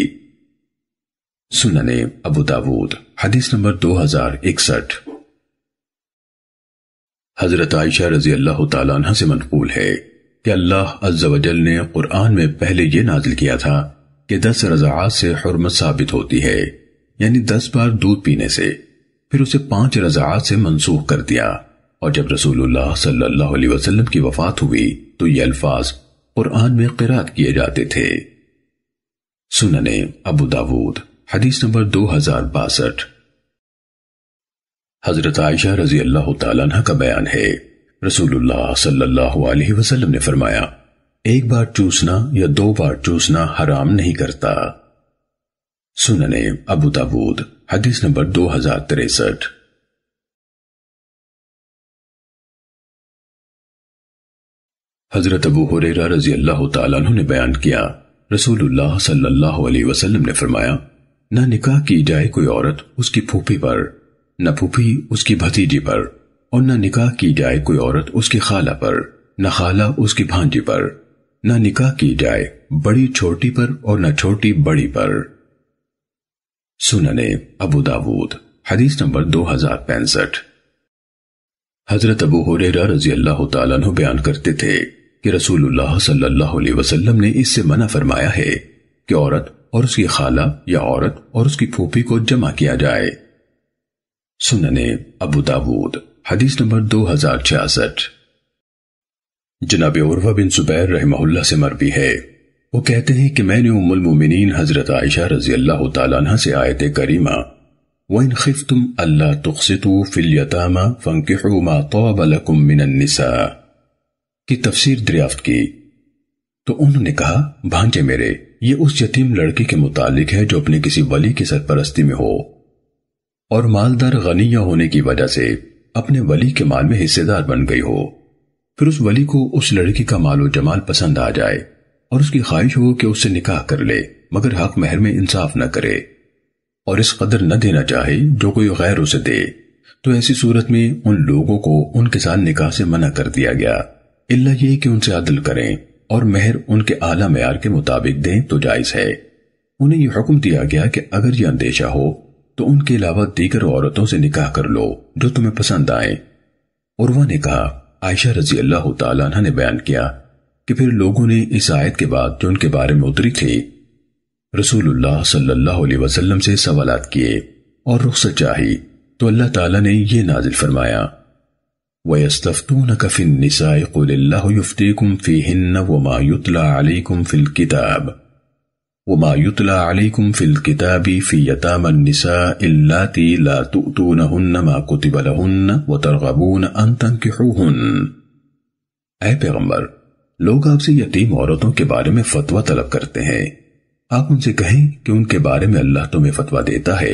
سنن ابو داود حدیث نمبر 2061۔ حضرت عائشہ رضی اللہ تعالیٰ عنہ سے منقول ہے کہ اللہ عز و جل نے قرآن میں پہلے یہ نازل کیا تھا کہ 10 رضاعات سے حرمت ثابت ہوتی ہے، یعنی 10 بار دودھ پینے سے، پھر اسے 5 رضاعات سے منسوخ کر دیا، اور جب رسول اللہ صلی اللہ علیہ وسلم کی وفات ہوئی تو یہ الفاظ قرآن میں قرات کیے جاتے تھے۔ سنن ابو داود حدیث نمبر 2062۔ حضرت عائشہ رضی اللہ تعالیٰ عنہ کا بیان ہے رسول اللہ صلی اللہ علیہ وسلم نے فرمایا ایک بار چوسنا یا 2 بار چوسنا حرام نہیں کرتا۔ سنن ابو داود حدیث نمبر 2063۔ حضرت ابو ہریرہ رضی اللہ تعالیٰ عنہ نے بیان کیا رسول اللہ صلی اللہ علیہ وسلم نے فرمایا نہ نکاح کی جائے کوئی عورت اس کی پھوپھی پر، نہ پھوپھی اس کی بھتیجی پر، اور نہ نکاح کی جائے کوئی عورت اس کی خالہ پر، نہ خالہ اس کی بھانجی پر، نہ نکاح کی جائے بڑی چھوٹی پر اور نہ چھوٹی بڑی پر۔ سنن ابو داود حدیث نمبر 2065۔ حضرت ابو ہریرہ رضی اللہ تعالیٰ عنہ بیان کرتے تھے کہ رسول اللہ صلی اللہ علیہ وسلم نے اس سے منع فرمایا ہے کہ عورت اور اس کی خالہ یا عورت اور اس کی پھوپھی کو جمع کیا جائے۔ سنن ابو داود حدیث نمبر 2066۔ جناب عروہ بن زبیر رحمہ اللہ سے مروی ہے، وہ کہتے ہیں کہ میں نے ام المومنین حضرت عائشہ رضی اللہ تعالیٰ عنہ سے آیت کریمہ وَإِنْ خِفْتُمْ أَلَّا تُقْسِطُوا فِي الْيَتَامَى فَانكِحُوا مَا طَابَ لَكُم مِّنَ النِّسَاءِ کی تفسیر دریافت کی تو انہوں نے کہا بھانجے میرے یہ اس یتیم لڑکی کے متعلق ہے جو اپنے کسی ولی کی سرپرستی میں ہو اور مالدار غنیہ ہونے کی وجہ سے اپنے ولی کے مال میں حصے دار بن گئی ہو، پھر اس ولی کو اس لڑکی کا مال و جمال پسند آ جائے اور اس کی خواہش ہو کہ اس سے نکاح کر لے مگر حق مہر میں انصاف نہ کرے اور اس قدر نہ دینا چاہے جو کوئی غیر اسے دے، تو ایسی صورت میں ان لوگوں کو ان کے ساتھ نکاح سے منع کر دیا گیا، الا یہ کہ ان سے عدل کریں اور مہر ان کے اعلیٰ معیار کے مطابق دیں تو جائز ہے۔ انہیں یہ حکم دیا گیا کہ اگر یہ اندیشہ ہو تو ان کے علاوہ دیگر عورتوں سے نکاح کر لو جو تمہیں پسند آئیں۔ عروہ نے کہا عائشہ رضی اللہ تعالیٰ عنہ نے بیان کیا کہ پھر لوگوں نے اس آیت کے بعد جو ان کے بارے میں اتری تھی رسول اللہ صلی اللہ علیہ وسلم سے سوالات کیے اور رخصت چاہی تو اللہ تعالیٰ نے یہ نازل فرمایا وَيَسْتَفْتُونَكَ فِي النِّسَاءِ قُلِ اللَّهُ يُفْتِيكُمْ فِيهِنَّ وَمَا يُتْلَى عَلَيْكُمْ فِي الْكِتَابِ فِي يَتَامَى النِّسَاءِ اللَّاتِي لَا تُؤْتُونَهُنَّ مَا كُتِبَ لَهُنَّ وَتَرْغَبُونَ أَن تَنكِحُوهُنَّ۔ اے پیغمبر لوگ آپ سے یتیم عورتوں کے بارے میں فتویٰ طلب کرتے ہیں، آپ ان سے کہیں کہ ان کے بارے میں اللہ تمہیں فتویٰ دیتا ہے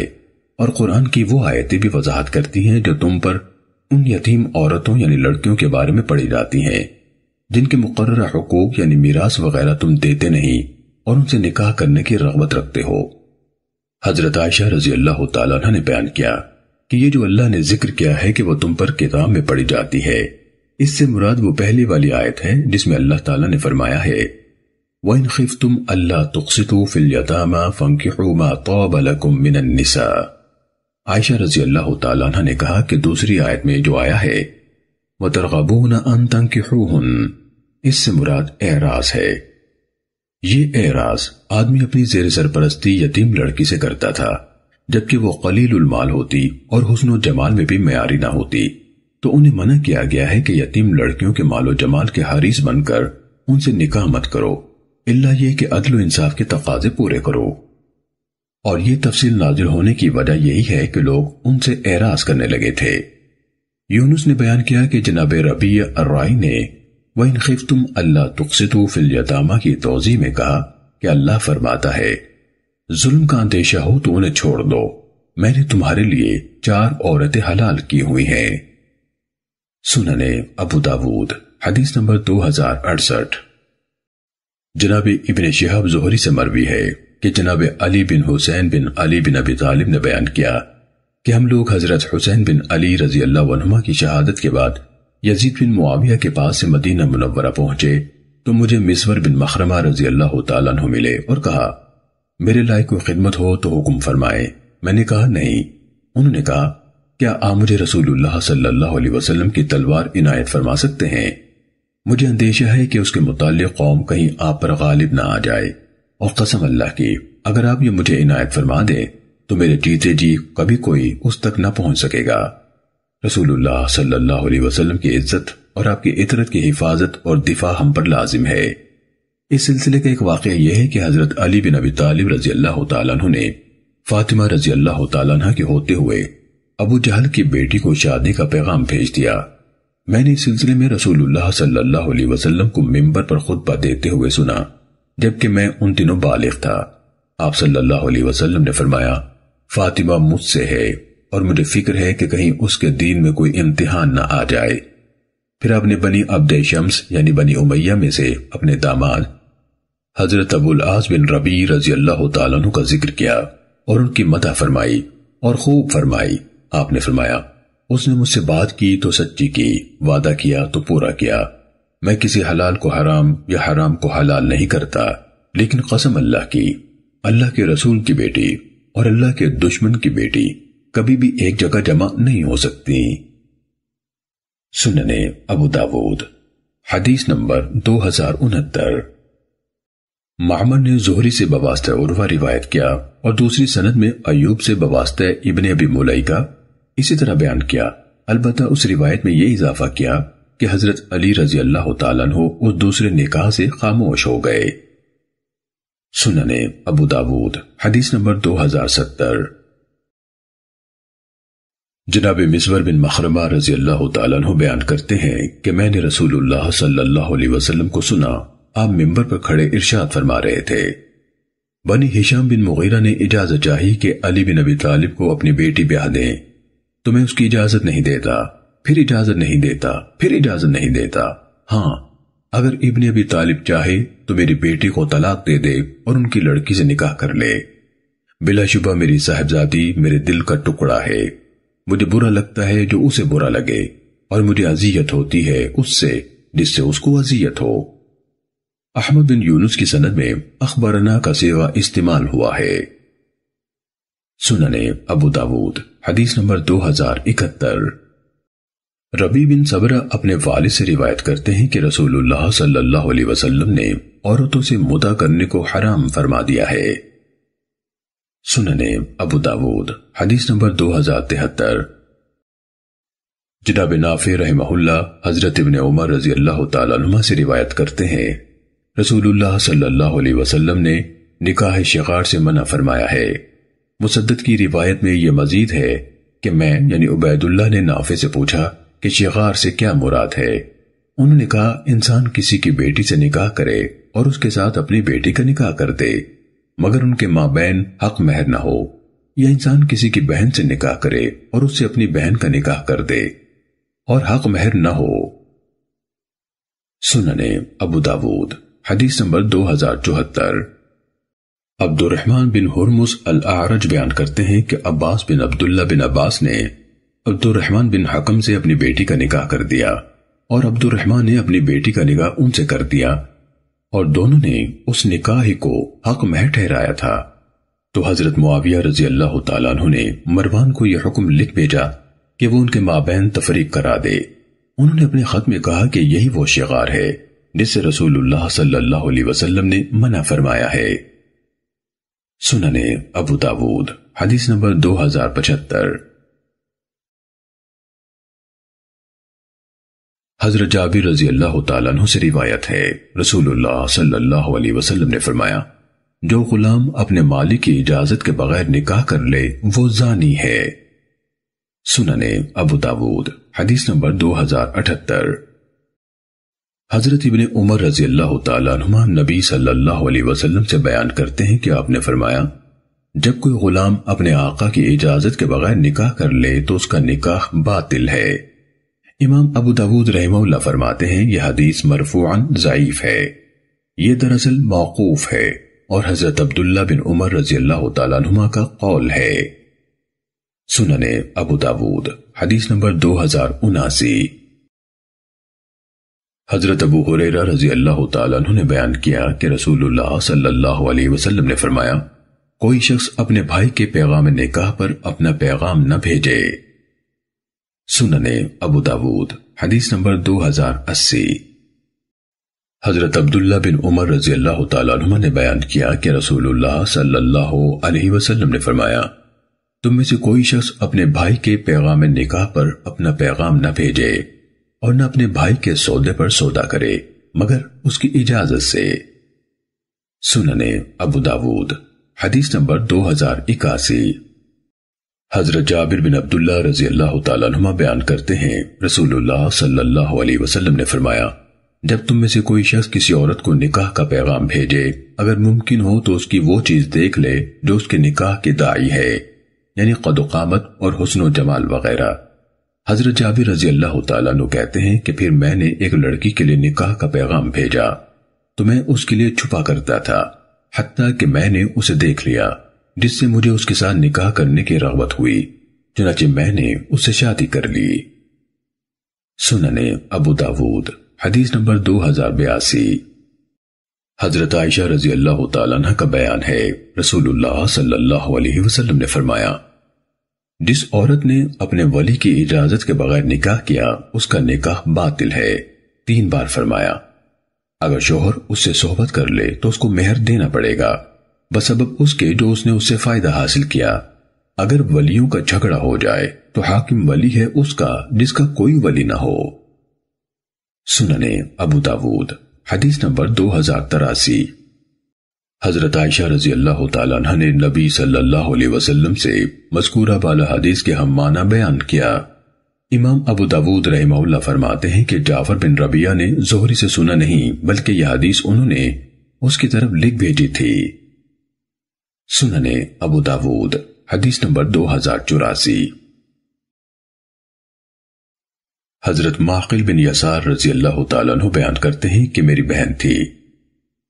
اور قرآن کی وہ آیتیں بھی وضاحت کرتی ہیں جو تم پر ان یتیم عورتوں یعنی لڑکیوں کے بارے میں پڑھی جاتی ہیں جن کے مقررہ حقوق یعنی میراث وغیرہ تم دیتے نہیں اور ان سے نکاح کرنے کی رغبت رکھتے ہو۔ حضرت عائشہ رضی اللہ تعالیٰ عنہ نے بیان کیا کہ یہ جو اللہ نے ذکر کیا ہے کہ وہ تم پر کتاب میں پڑھی جاتی ہے اس سے مراد وہ پہلی والی آیت ہے جس میں اللہ تعالیٰ نے فرمایا ہے وَإِنْ خِفْتُمْ أَلَّا تُقْسِطُوا فِي الْيَتَامَى فَانكِحُوا مَا طَابَ لَكُم مِّنَ النِّسَاءِ۔ عائشہ رضی اللہ تعالیٰ عنہ نے کہا کہ دوسری آیت میں جو آیا ہے وَتَرْغَبُونَ أَن تَنكِحُوهُنَّ، اس سے مراد اعراض ہے۔ یہ اعراض آدمی اپنی زیر سرپرستی یتیم لڑکی سے کرتا تھا، جبکہ وہ قلیل المال ہوتی اور حسن و جمال میں بھی معیاری نہ ہوتی، تو انہیں منع کیا گیا ہے کہ یتیم لڑکیوں کے مال و جمال کے حریص بن کر ان سے نکاح مت کرو، الا یہ کہ عدل و انصاف کے تقاضے پورے کرو۔ اور یہ تفصیل نازل ہونے کی وجہ یہی ہے کہ لوگ ان سے اعراض کرنے لگے تھے۔ یونس نے بیان کیا کہ جناب ربیع الرائی نے وَإِنْ خِفْتُمْ أَلَّا تُقْسِطُوا فِي الْيَتَامَى کی توضیح میں کہا کہ اللہ فرماتا ہے ظلم کا اندیشہ ہو تو انہیں چھوڑ دو، میں نے تمہارے لیے 4 عورتیں حلال کی ہوئی ہیں۔ سنن ابو داود حدیث نمبر 2068۔ جناب ابن شہاب زہری سے مروی ہے کہ جناب علی بن حسین بن علی بن ابی طالب نے بیان کیا کہ ہم لوگ حضرت حسین بن علی رضی اللہ عنہما کی شہادت کے بعد یزید بن معاویہ کے پاس سے مدینہ منورہ پہنچے تو مجھے مسور بن مخرمہ رضی اللہ تعالیٰ عنہ ملے اور کہا میرے لائق کوئی خدمت ہو تو حکم فرمائے۔ میں نے کہا نہیں۔ انہوں نے کہا کیا آپ مجھے رسول اللہ صلی اللہ علیہ وسلم کی تلوار عنایت فرما سکتے ہیں؟ مجھے اندیشہ ہے کہ اس کے متعلق قوم کہیں آپ پر غالب نہ آ جائے، اور قسم اللہ کی اگر آپ یہ مجھے عنایت فرما دیں تو میرے جیتے جی کبھی کوئی اس تک نہ پہنچ سکے گا۔ رسول اللہ صلی اللہ علیہ وسلم کی عزت اور آپ کی عطرت کی حفاظت اور دفاع ہم پر لازم ہے۔ اس سلسلے کا ایک واقعہ یہ ہے کہ حضرت علی بن ابی طالب رضی اللہ تعالیٰ عنہ نے فاطمہ رضی اللہ تعالیٰ عنہ کے ہوتے ہوئے ابو جہل کی بیٹی کو شادی کا پیغام بھیج دیا۔ میں نے اس سلسلے میں رسول اللہ صلی اللہ علیہ وسلم کو منبر پر خطبہ دیتے ہوئے سنا، جبکہ میں ان دنوں بالغ تھا۔ آپ صلی اللہ علیہ وسلم نے فرمایا فاطمہ مجھ سے ہے اور مجھے فکر ہے کہ کہیں اس کے دین میں کوئی امتحان نہ آ جائے۔ پھر آپ نے بنی عبد شمس یعنی بنی امیہ میں سے اپنے داماد حضرت ابو العاص بن ربیع رضی اللہ تعالیٰ عنہ کا ذکر کیا اور ان کی مدح فرمائی اور خوب فرمائی۔ آپ نے فرمایا اس نے مجھ سے بات کی تو سچی کی، وعدہ کیا تو پورا کیا۔ میں کسی حلال کو حرام یا حرام کو حلال نہیں کرتا، لیکن قسم اللہ کی، اللہ کے رسول کی بیٹی اور اللہ کے دشمن کی بیٹی کبھی بھی ایک جگہ جمع نہیں ہو سکتی۔ سنن ابو داود حدیث نمبر 2069۔ معمر نے زہری سے بواسطہ عروہ روایت کیا اور دوسری سند میں ایوب سے بواسطہ ابن ابی ملیکہ اسی طرح بیان کیا، البتہ اس روایت میں یہ اضافہ کیا کہ حضرت علی رضی اللہ تعالیٰ عنہ اس دوسرے نکاح سے خاموش ہو گئے۔ سنن ابو داود حدیث نمبر 2070۔ جناب مسور بن مخرمہ رضی اللہ تعالیٰ عنہ بیان کرتے ہیں کہ میں نے رسول اللہ صلی اللہ علیہ وسلم کو سنا، آپ منبر پر کھڑے ارشاد فرما رہے تھے بنی ہشام بن مغیرہ نے اجازت چاہی کہ علی بن ابی طالب کو اپنی بیٹی بیاہ دیں تو میں اس کی اجازت نہیں دیتا، پھر اجازت نہیں دیتا، پھر اجازت نہیں دیتا۔ ہاں اگر ابن ابی طالب چاہے تو میری بیٹی کو طلاق دے دے اور ان کی لڑکی سے نکاح کر لے، بلا شبہ میری صاحبزادی میرے دل کا ٹکڑا ہے، مجھے برا لگتا ہے جو اسے برا لگے اور مجھے اذیت ہوتی ہے اس سے جس سے اس کو اذیت ہو۔ احمد بن یونس کی سند میں اخبرنا کا سیغہ استعمال ہوا ہے۔ سنن ابو داود حدیث نمبر 2071۔ ربی بن صبرہ اپنے والد سے روایت کرتے ہیں کہ رسول اللہ صلی اللہ علیہ وسلم نے عورتوں سے مدع کرنے کو حرام فرما دیا ہے۔ سنن ابو داود حدیث نمبر 2073۔ جناب نافع رحمہ اللہ حضرت ابن عمر رضی اللہ تعالیٰ عنہ سے روایت کرتے ہیں رسول اللہ صلی اللہ علیہ وسلم نے نکاح شغار سے منع فرمایا ہے۔ مسدد کی روایت میں یہ مزید ہے کہ میں یعنی عبید اللہ نے نافع سے پوچھا کہ شغار سے کیا مراد ہے؟ انہوں نے کہا انسان کسی کی بیٹی سے نکاح کرے اور اس کے ساتھ اپنی بیٹی کا نکاح کر دے مگر ان کے مابین حق مہر نہ ہو، یا انسان کسی کی بہن سے نکاح کرے اور اس سے اپنی بہن کا نکاح کر دے اور حق مہر نہ ہو۔ سنن ابو داود حدیث نمبر 2074۔ عبد الرحمن بن ہرمز الاعرج بیان کرتے ہیں کہ عباس بن عبداللہ بن عباس نے عبد الرحمن بن حکم سے اپنی بیٹی کا نکاح کر دیا۔ اور عبد الرحمن نے اپنی بیٹی کا نکاح ان سے کر دیا اور دونوں نے اس نکاح ہی کو حق مہر ٹھہرایا تھا۔ تو حضرت معاویہ رضی اللہ تعالیٰ عنہ نے مروان کو یہ حکم لکھ بھیجا کہ وہ ان کے مابین تفریق کرا دے۔ انہوں نے اپنے خط میں کہا کہ یہی وہ شغار ہے جس سے رسول اللہ صلی اللہ علیہ وسلم نے منع فرمایا ہے۔ سنن ابو داود حدیث نمبر 2075۔ حضرت جابر رضی اللہ تعالیٰ عنہ سے روایت ہے، رسول اللہ صلی اللہ علیہ وسلم نے فرمایا، جو غلام اپنے مالک کی اجازت کے بغیر نکاح کر لے وہ زانی ہے۔ سنن ابو داود حدیث نمبر 2078۔ حضرت ابن عمر رضی اللہ تعالیٰ عنہما نبی صلی اللہ علیہ وسلم سے بیان کرتے ہیں کہ آپ نے فرمایا، جب کوئی غلام اپنے آقا کی اجازت کے بغیر نکاح کر لے تو اس کا نکاح باطل ہے۔ امام ابو داود رحمہ اللہ فرماتے ہیں یہ حدیث مرفوعاً ضعیف ہے، یہ دراصل موقوف ہے اور حضرت عبداللہ بن عمر رضی اللہ تعالیٰ عنہما کا قول ہے۔ سنن ابو داود حدیث نمبر 2079۔ حضرت ابو ہریرہ رضی اللہ تعالیٰ عنہ نے بیان کیا کہ رسول اللہ صلی اللہ علیہ وسلم نے فرمایا، کوئی شخص اپنے بھائی کے پیغام نکاح پر اپنا پیغام نہ بھیجے۔ سنن ابو داود حدیث نمبر 2080۔ حضرت عبداللہ بن عمر رضی اللہ تعالیٰ عنہ نے بیان کیا کہ رسول اللہ صلی اللہ علیہ وسلم نے فرمایا، تم میں سے کوئی شخص اپنے بھائی کے پیغام نکاح پر اپنا پیغام نہ بھیجے اور نہ اپنے بھائی کے سودے پر سودا کرے مگر اس کی اجازت سے۔ سنن ابو داود حدیث نمبر 2081۔ حضرت جابر بن عبداللہ رضی اللہ تعالیٰ عنہ بیان کرتے ہیں، رسول اللہ صلی اللہ علیہ وسلم نے فرمایا، جب تم میں سے کوئی شخص کسی عورت کو نکاح کا پیغام بھیجے، اگر ممکن ہو تو اس کی وہ چیز دیکھ لے جو اس کے نکاح کی داعی ہے، یعنی قد و قامت اور حسن و جمال وغیرہ۔ حضرت جابر رضی اللہ تعالیٰ عنہ کہتے ہیں کہ پھر میں نے ایک لڑکی کے لیے نکاح کا پیغام بھیجا تو میں اس کے لیے چھپا کرتا تھا حتیٰ کہ میں نے اسے دیکھ لیا، جس سے مجھے اس کے ساتھ نکاح کرنے کی رغبت ہوئی، چنانچہ میں نے اس سے شادی کر لی۔ سنن ابو داود حدیث نمبر 2082۔ حضرت عائشہ رضی اللہ تعالیٰ عنہ کا بیان ہے، رسول اللہ صلی اللہ علیہ وسلم نے فرمایا، جس عورت نے اپنے ولی کی اجازت کے بغیر نکاح کیا اس کا نکاح باطل ہے۔ 3 بار فرمایا، اگر شوہر اس سے صحبت کر لے تو اس کو مہر دینا پڑے گا بسبب اس کے جو اس نے اس سے فائدہ حاصل کیا۔ اگر ولیوں کا جھگڑا ہو جائے تو حاکم ولی ہے اس کا جس کا کوئی ولی نہ ہو۔ سنن ابو داود حدیث نمبر 2083۔ حضرت عائشہ رضی اللہ تعالیٰ عنہ نے نبی صلی اللہ علیہ وسلم سے مذکورہ بالا حدیث کے ہم معنی بیان کیا۔ امام ابو داود رحمہ اللہ فرماتے ہیں کہ جعفر بن ربیعہ نے زہری سے سنا نہیں بلکہ یہ حدیث انہوں نے اس کی طرف لکھ بھیجی تھی۔ سنن ابو داود حدیث نمبر 2084۔ حضرت معقل بن یسار رضی اللہ تعالیٰ عنہ بیان کرتے ہیں کہ میری بہن تھی،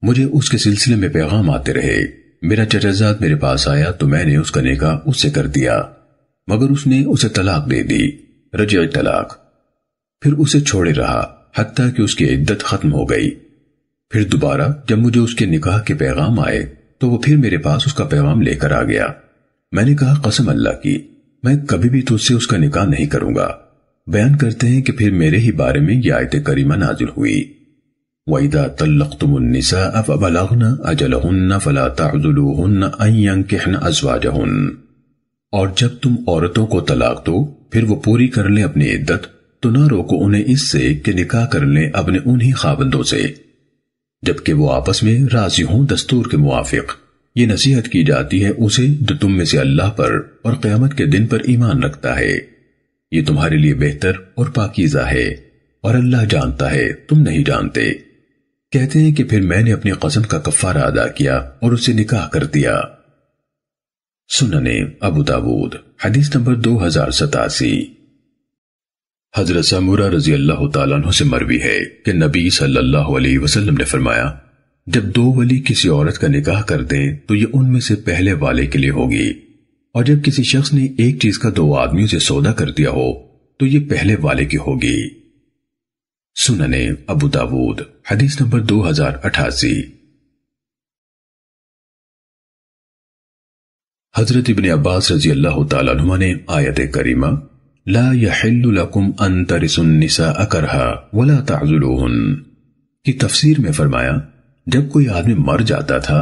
مجھے اس کے سلسلے میں پیغام آتے رہے، میرا چچا میرے پاس آیا تو میں نے اس کا نکاح اس سے کر دیا مگر اس نے اسے طلاق دے دی، رجعی طلاق، پھر اسے چھوڑے رہا حتیٰ کہ اس کی عدت ختم ہو گئی۔ پھر دوبارہ جب مجھے اس کے نکاح کے پیغام آئے تو وہ پھر میرے پاس اس کا پیغام لے کر آ گیا۔ میں نے کہا قسم اللہ کی میں کبھی بھی تجھ سے اس کا نکاح نہیں کروں گا۔ بیان کرتے ہیں کہ پھر میرے ہی بارے میں یہ آیت کریمہ نازل ہوئی، وَإِذَا طَلَّقْتُمُ النِّسَاءَ فَبَلَغْنَ أَجَلَهُنَّ فَلَا تَعْضُلُوهُنَّ أَن يَنكِحْنَ أَزْوَاجَهُنَّ، اور جب تم عورتوں کو طلاق دو پھر وہ پوری کر لیں اپنی عدت تو نہ روکو انہیں اس سے کہ نکاح کر لیں اپنے انہی خاوندوں سے جبکہ وہ آپس میں راضی ہوں دستور کے موافق۔ یہ نصیحت کی جاتی ہے اسے جو تم میں سے اللہ پر اور قیامت کے دن پر ایمان رکھتا ہے، یہ تمہارے لیے بہتر اور پاکیزہ ہے اور اللہ جانتا ہے تم نہیں جانتے۔ کہتے ہیں کہ پھر میں نے اپنی قسم کا کفارہ ادا کیا اور اسے نکاح کر دیا۔ سنن ابو داود حدیث نمبر 2087۔ حضرت سمورہ رضی اللہ تعالیٰ عنہ سے مروی ہے کہ نبی صلی اللہ علیہ وسلم نے فرمایا، جب 2 ولی کسی عورت کا نکاح کر دیں تو یہ ان میں سے پہلے والے کے لیے ہوگی، اور جب کسی شخص نے ایک چیز کا 2 آدمیوں سے سودا کر دیا ہو تو یہ پہلے والے کی ہوگی۔ سنن ابو داود حدیث نمبر 2088۔ حضرت ابن عباس رضی اللہ تعالیٰ عنہما نے آیت کریمہ لا يحل لكم ان ترثوا النساء کرہا ولا تعذلوہن کی تفسیر میں فرمایا، جب کوئی آدمی مر جاتا تھا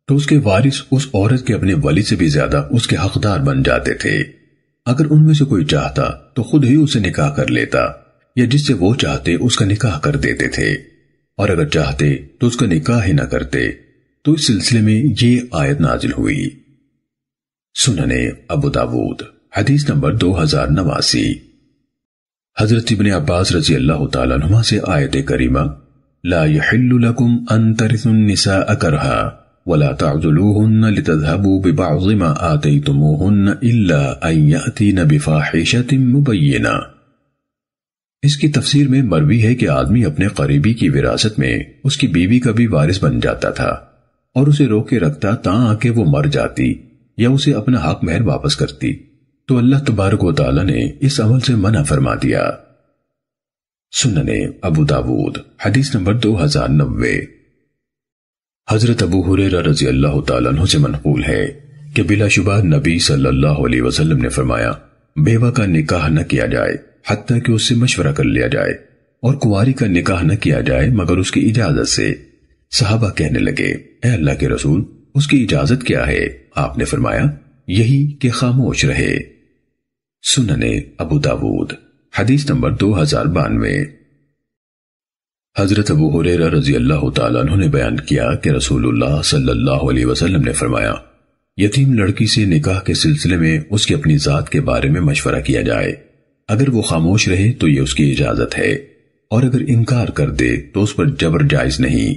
تو اس کے وارث اس عورت کے اپنے ولی سے بھی زیادہ اس کے حقدار بن جاتے تھے۔ اگر ان میں سے کوئی چاہتا تو خود ہی اسے نکاح کر لیتا، یا جس سے وہ چاہتے اس کا نکاح کر دیتے تھے، اور اگر چاہتے تو اس کا نکاح ہی نہ کرتے۔ تو اس سلسلے میں یہ آیت نازل ہوئی۔ سنن ابو داود حدیث نمبر 2089۔ حضرت ابن عباس رضی اللہ تعالیٰ عنہما سے آیت کریمہ لا يحل لكم ان ترثوا النساء کرہا ولا تعذلوهن لتذهبوا ببعض ما آتيتموهن الا ان يأتين بفاحشة مبينة۔ اس کی تفسیر میں مروی ہے کہ آدمی اپنے قریبی کی وراثت میں اس کی بیوی کا بھی وارث بن جاتا تھا اور اسے روکے رکھتا تاں کہ وہ مر جاتی یا اسے اپنا حق مہر واپس کرتی، تو اللہ تبارک و تعالی نے اس عمل سے منع فرما دیا۔ سنن ابو داود حدیث نمبر 2090۔ حضرت ابو ہریرہ رضی اللہ تعالیٰ عنہ سے منقول ہے کہ بلا شبہ نبی صلی اللہ علیہ وسلم نے فرمایا، بیوہ کا نکاح نہ کیا جائے حتیٰ کہ اس سے مشورہ کر لیا جائے، اور کنواری کا نکاح نہ کیا جائے مگر اس کی اجازت سے۔ صحابہ کہنے لگے، اے اللہ کے رسول، اس کی اجازت کیا ہے؟ آپ نے فرمایا، یہی کہ خاموش رہے۔ سنن ابو داود حدیث نمبر 2092۔ حضرت ابو ہریرہ رضی اللہ تعالیٰ عنہ نے بیان کیا کہ رسول اللہ صلی اللہ علیہ وسلم نے فرمایا، یتیم لڑکی سے نکاح کے سلسلے میں اس کی اپنی ذات کے بارے میں مشورہ کیا جائے، اگر وہ خاموش رہے تو یہ اس کی اجازت ہے، اور اگر انکار کر دے تو اس پر جبر جائز نہیں۔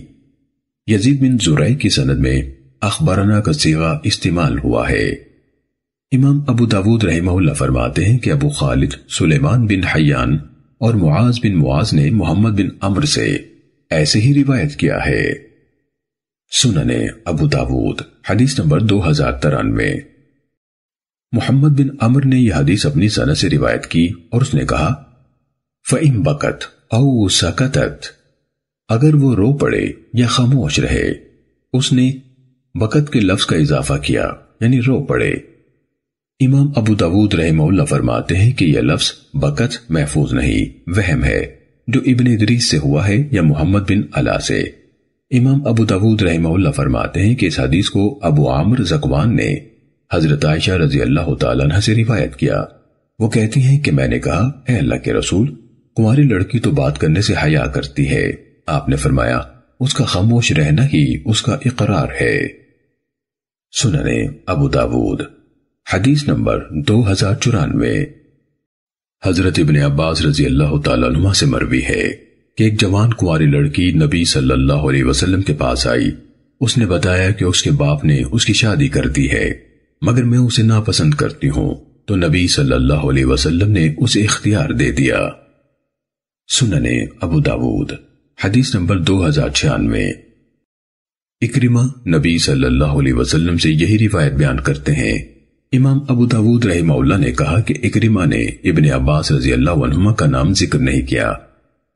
یزید بن زرعی کی سند میں اخبرنا کا صیغہ استعمال ہوا ہے۔ امام ابو داود رحمہ اللہ فرماتے ہیں کہ ابو خالد سلیمان بن حیان اور معاذ بن معاذ نے محمد بن عمر سے ایسے ہی روایت کیا ہے۔ سنن ابو داود حدیث نمبر 2093۔ محمد بن عمر نے یہ حدیث اپنی سند سے روایت کی اور اس نے کہا، فَإِن بَكَتْ أَوْ سَكَتَتْ، اگر وہ رو پڑے یا خاموش رہے۔ اس نے بکت کے لفظ کا اضافہ کیا، یعنی رو پڑے۔ امام ابو داود رحمہ اللہ فرماتے ہیں کہ یہ لفظ بکت محفوظ نہیں، وہم ہے جو ابن ادریس سے ہوا ہے یا محمد بن علا سے۔ امام ابو داود رحمہ اللہ فرماتے ہیں کہ اس حدیث کو ابو عامر زکوان نے حضرت عائشہ رضی اللہ تعالیٰ عنہ سے روایت کیا۔ وہ کہتی ہیں کہ میں نے کہا، اے اللہ کے رسول، کنواری لڑکی تو بات کرنے سے حیا کرتی ہے۔ آپ نے فرمایا، اس کا خاموش رہنا ہی اس کا اقرار ہے۔ سنن ابو داود حدیث نمبر 2094۔ حضرت ابن عباس رضی اللہ تعالیٰ عنہ سے مروی ہے کہ ایک جوان کنواری لڑکی نبی صلی اللہ علیہ وسلم کے پاس آئی۔ اس نے بتایا کہ اس کے باپ نے اس کی شادی کر دی ہے، مگر میں اسے ناپسند کرتی ہوں، تو نبی صلی اللہ علیہ وسلم نے اسے اختیار دے دیا۔ سنن ابو داود حدیث نمبر 2096۔ اکرمہ نبی صلی اللہ علیہ وسلم سے یہی روایت بیان کرتے ہیں۔ امام ابو داود رحمہ اللہ نے کہا کہ اکرمہ نے ابن عباس رضی اللہ عنہما کا نام ذکر نہیں کیا،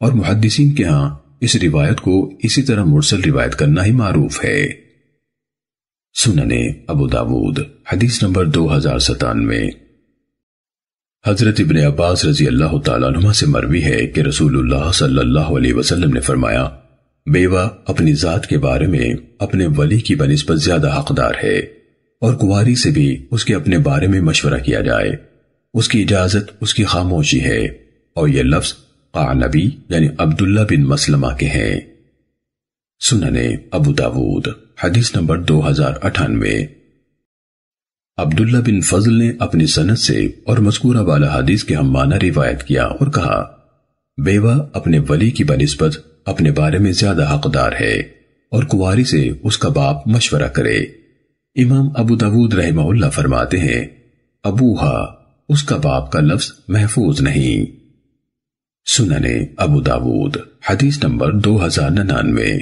اور محدثین کے ہاں اس روایت کو اسی طرح مرسل روایت کرنا ہی معروف ہے۔ سنن ابو داود حدیث نمبر 2097۔ حضرت ابن عباس رضی اللہ تعالیٰ عنہ سے مروی ہے کہ رسول اللہ صلی اللہ علیہ وسلم نے فرمایا، بیوہ اپنی ذات کے بارے میں اپنے ولی کی بنسبت زیادہ حقدار ہے، اور کنواری سے بھی اس کے اپنے بارے میں مشورہ کیا جائے۔ اس کی اجازت اس کی خاموشی ہے، اور یہ لفظ قعنبی یعنی عبداللہ بن مسلمہ کے ہیں۔ سنن ابو داود حدیث نمبر 2098۔ عبداللہ بن فضل نے اپنی سند سے اور مذکورہ والا حدیث کے ہم معنی روایت کیا اور کہا، بیوہ اپنے ولی کی بنسبت اپنے بارے میں زیادہ حقدار ہے، اور کنواری سے اس کا باپ مشورہ کرے۔ امام ابو داود رحمہ اللہ فرماتے ہیں، ابوہا اس کا باپ کا لفظ محفوظ نہیں۔ سنن ابو داود حدیث نمبر 2099۔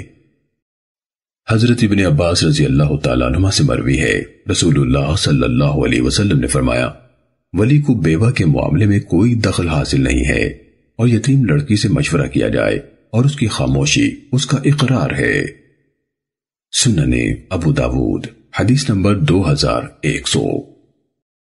حضرت ابن عباس رضی اللہ تعالیٰ عنہ سے مروی ہے، رسول اللہ صلی اللہ علیہ وسلم نے فرمایا، ولی کو بیوہ کے معاملے میں کوئی دخل حاصل نہیں ہے، اور یتیم لڑکی سے مشورہ کیا جائے اور اس کی خاموشی اس کا اقرار ہے۔ سنن ابو داود حدیث نمبر 2100۔